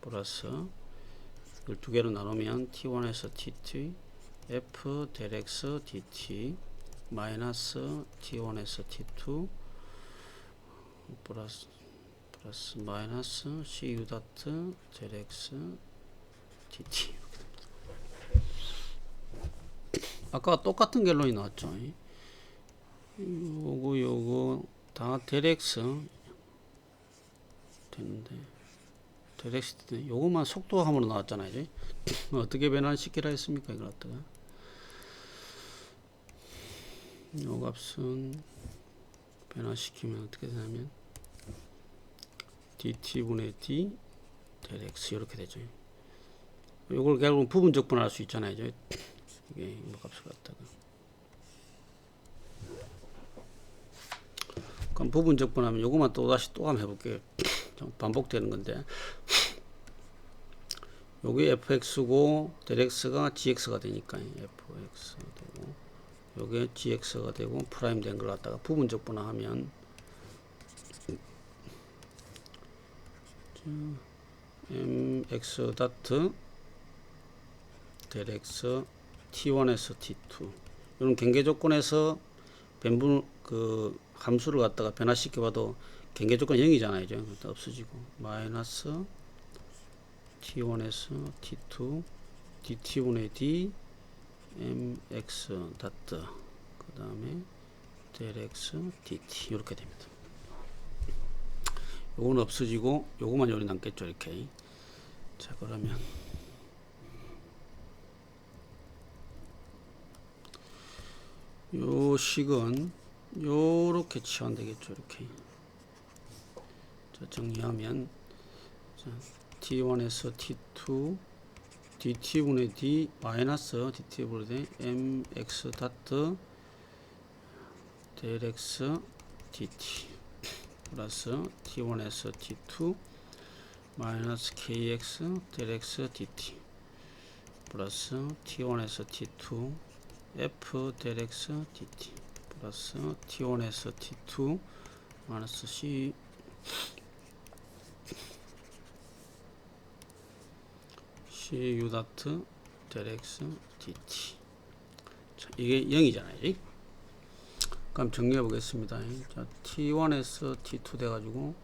플러스 이걸 두 개로 나누면 T1에서 T2 F 델 X DT 마이너스 T1에서 T2 플러스 마이너스 CU 다트 델 X DT 아까 똑같은 결론이 나왔죠. 요거 다 델 X 되는데 델 X 요거만 속도함으로 나왔잖아요. 이제. 어떻게 변환시키라 했습니까? 이걸 갖다가 요 값은 변화시키면 어떻게 되냐면 dt분의 d 델 x 이렇게 되죠. 요걸 결국 부분적 분할할 수 있잖아요. 이게 뭐 값을 갖다가 그럼 부분적 분하면 요거만 또 다시 또 한번 해볼게요. 좀 반복되는 건데 요게 fx고 델 x가 gx가 되니까 fx 되고 요게 gx가 되고 프라임 된 걸 갖다가 부분적 분화하면 mx 다트 델 x t1에서 t2 이런 경계 조건에서 변분 그 함수를 갖다가 변화시켜 봐도 경계 조건 0이잖아요. 이제 없어지고 마이너스 t1에서 t2 dt분의 d mx 다트 그 다음에 델 x dt 이렇게 됩니다. 요건 없어지고 요거만 요리 남겠죠. 이렇게 자 그러면 요 식은 요렇게 치환되겠죠. 이렇게 자 정리하면 자, t1에서 t2 dt분의 d 마이너스 dt분의 d mx 다트 델 x dt 플러스 t1에서 t2 마이너스 kx 델 x dt 플러스 t1에서 t2 f del x dt 플러스 t1에서 t2 마이너스 cu 다트 del x dt. 자, 이게 0이잖아요. 그럼 정리해 보겠습니다. 자, t1에서 t2 돼가지고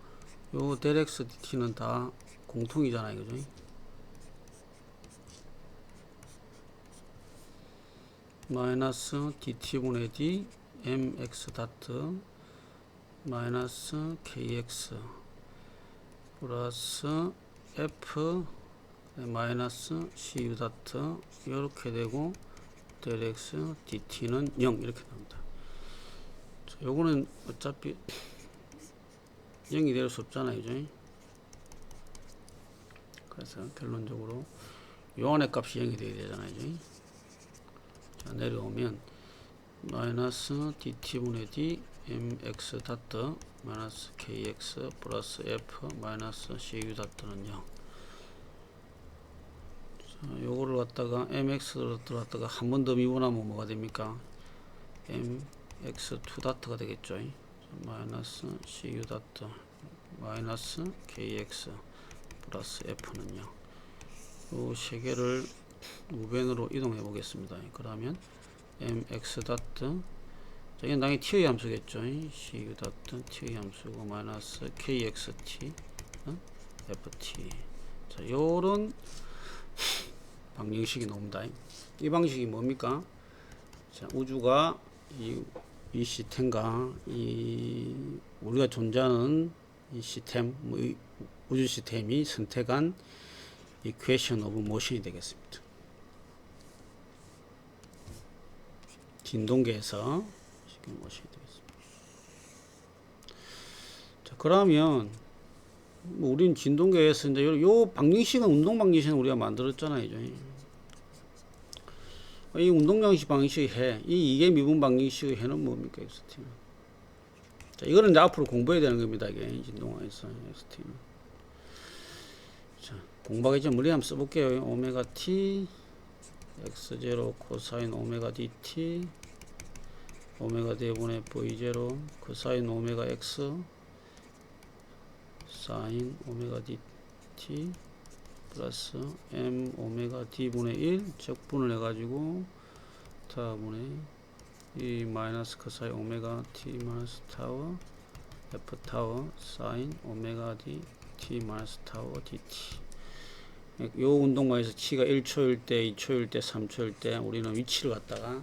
요 del x dt는 다 공통이잖아요, 그죠? 마이너스 dt분의 d mx 다트 마이너스 kx 플러스 f 마이너스 cu 다트 이렇게 되고 del x dt는 0 이렇게 나옵니다. 자, 요거는 어차피 0이 될 수 없잖아요, 그죠? 그래서 결론적으로 요 안에 값이 0이 돼야 되잖아요, 그죠? 자, 내려오면 마이너스 dt분의 d mx 다트 마이너스 kx 플러스 f 마이너스 cu 다트는 0. 자, 요거를 갖다가 mx로 들어갔다가 한 번 더 미분하면 뭐가 됩니까? mx2 다트가 되겠죠. 자, 마이너스 cu 다트 마이너스 kx 플러스 f는 0. 요 세 개를 우변으로 이동해 보겠습니다. 그러면 mx 다트 자, 이건 당연히 t의 함수겠죠. cu 다트 t의 함수고 마이너스 kxt ft. 자, 요런 방정식이 나옵니다. 이 방식이 뭡니까? 자, 우주가 이 시스템과 이 우리가 존재하는 이 시스템, 이 우주 시스템이 선택한 equation of motion이 되겠습니다. 진동계에서 모션이 되겠습니다. 자, 그러면 뭐 우리는 진동계에서 이제 요 방정식은 운동 방정식은 우리가 만들었잖아요. 이 운동 방정식의 해, 이게 미분 방정식의 해는 뭡니까? xt는. 자, 이거는 이제 앞으로 공부해야 되는 겁니다. 이게 진동에서 xt는. 자, 공부하기 전 머리 한번 써볼게요. 오메가 t x0 코사인 오메가 dt 오메가 대분의 v0 코사인 오메가 x 사인 오메가 dt 플러스 m 오메가 d분의 1 적분을 해가지고 타분의 이 마이너스 코사인 오메가 t 마이너스 타워 f 타워 사인 오메가 dt 마이너스 타워 dt. 요 운동방에서 t가 1초일 때, 2초일 때, 3초일 때 우리는 위치를 갖다가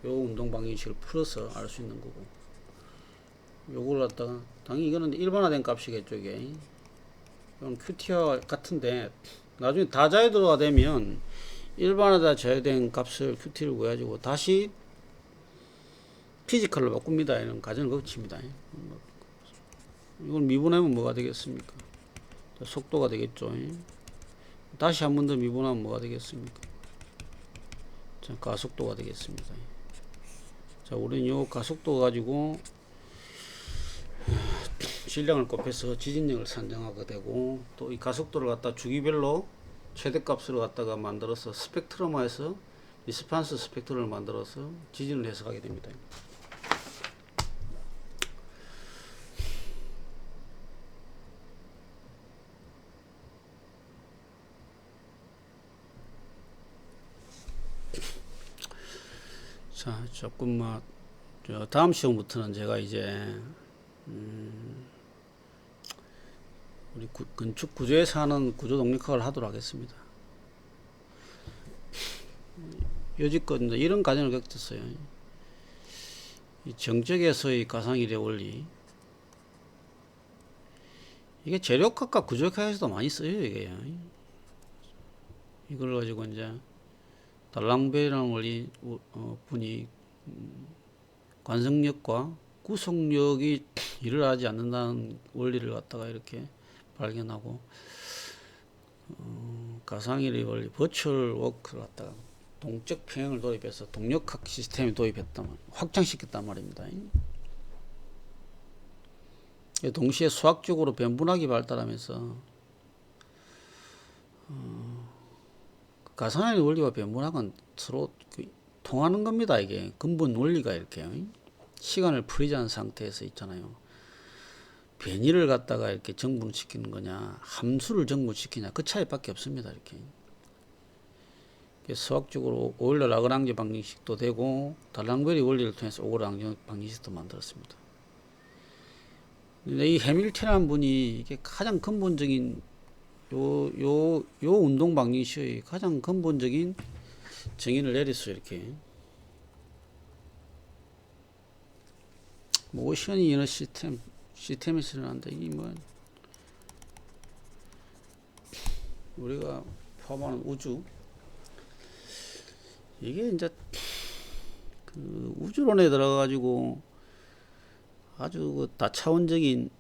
요 운동 방정식을 풀어서 알 수 있는 거고, 요걸 갖다가 당연히 이거는 일반화된 값이겠죠. 이게 이건 qt와 같은데 나중에 다자유도가 되면 일반화다 자유된 값을 qt를 구해가지고 다시 피지컬로 바꿉니다. 이런 과정을 거칩니다. 이걸 미분하면 뭐가 되겠습니까? 속도가 되겠죠. 다시 한 번 더 미분하면 뭐가 되겠습니까? 자, 가속도가 되겠습니다. 자, 우리는 요 가속도 가지고 질량을 곱해서 지진력을 산정하게 되고, 또 이 가속도를 갖다 주기별로 최대값으로 갖다가 만들어서 스펙트럼화해서 리스판스 스펙트럼을 만들어서 지진을 해석하게 됩니다. 자, 조금만 다음 시험부터는 제가 이제 우리 건축 구조에서 하는 구조 동력학을 하도록 하겠습니다. 여지껏 이런 과정을 겪었어요. 이 정적에서의 가상일의 원리, 이게 재료학과 구조학에서도 많이 써요. 이게 이걸 가지고 이제 달랑벨이라는 원리 분이 관성력과 구속력이 일어나지 않는다는 원리를 갖다가 이렇게 발견하고, 가상일의 원리 버추얼 워크를 갖다가 동적 평형을 도입해서 동력학 시스템에 도입했단 확장시켰단 말입니다. 동시에 수학적으로 변분학이 발달하면서 가상일의 원리와 변분학은 서로 통하는 겁니다. 이게 근본 원리가 이렇게 시간을 프리즈한 상태에서 있잖아요. 변이를 갖다가 이렇게 정분시키는 거냐, 함수를 정분시키냐, 그 차이밖에 없습니다. 이렇게. 수학적으로 오일러 라그랑지 방정식도 되고 달랑베리 원리를 통해서 오일러 라그랑지 방정식도 만들었습니다. 근데 이 해밀턴이라는 분이 이게 가장 근본적인 요 운동 방정식의 가장 근본적인 정의를 내렸어요. 이렇게. 모션 이너 시스템에서 일어난다. 이게 뭐 우리가 포함하는 우주, 이게 이제 그 우주론에 들어가지고 아주 그 다차원적인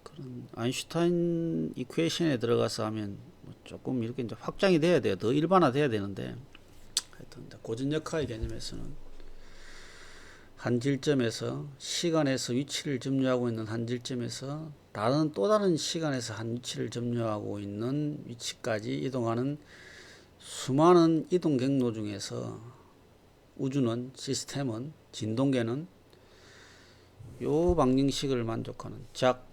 그런 아인슈타인 이퀘이션에 들어가서 하면 뭐 조금 이렇게 이제 확장이 돼야 돼요. 더 일반화돼야 되는데, 하여튼 고전역학의 개념에서는 한 질점에서 시간에서 위치를 점유하고 있는 한 질점에서 또 다른 시간에서 한 위치를 점유하고 있는 위치까지 이동하는 수많은 이동 경로 중에서 우주는, 시스템은, 진동계는 요 방정식을 만족하는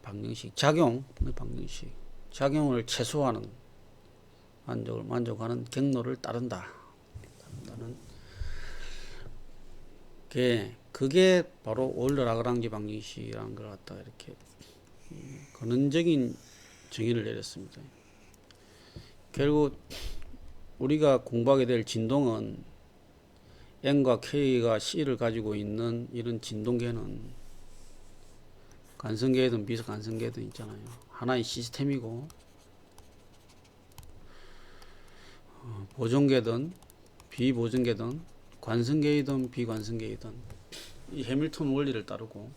방정식, 작용 방정식, 작용을 최소화하는 만족하는 경로를 따른다는 게, 그게 바로 오일러 라그랑지 방정식이라는 걸 갖다가 이렇게 근원적인 정의를 내렸습니다. 결국 우리가 공부하게 될 진동은 N과 K가 C를 가지고 있는 이런 진동계는 관성계든 비관성계든 있잖아요. 하나의 시스템이고, 보존계든 비보존계든 관성계이든 비관성계이든 이 해밀턴 원리를 따르고,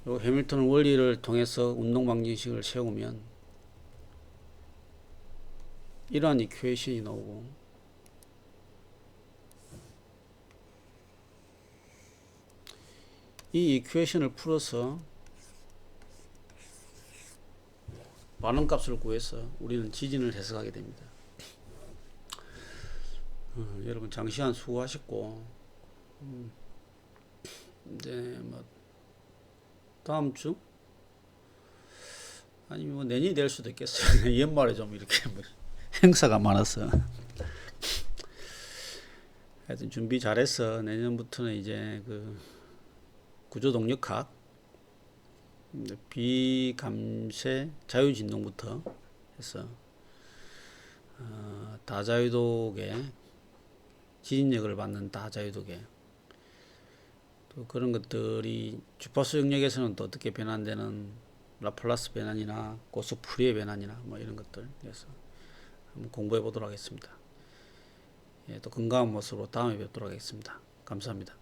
이 해밀턴 원리를 통해서 운동 방정식을 세우면 이러한 이퀘이션이 나오고, 이 이퀘이션을 풀어서 반응값을 구해서 우리는 지진을 해석하게 됩니다. 여러분 장시간 수고하셨고, 이제 뭐 다음 주 아니면 뭐 내년이 될 수도 있겠어요. 연말에 좀 이렇게 뭐 행사가 많아서. 하여튼 준비 잘해서 내년부터는 이제 그 구조동력학, 비감쇄 자유진동부터 해서 다자유도계, 지진력을 받는 다자유도계, 또 그런 것들이 주파수 영역에서는 또 어떻게 변환되는 라플라스 변환이나 고스 푸리에 변환이나 뭐 이런 것들, 그래서 한번 공부해 보도록 하겠습니다. 예, 또 건강한 모습으로 다음에 뵙도록 하겠습니다. 감사합니다.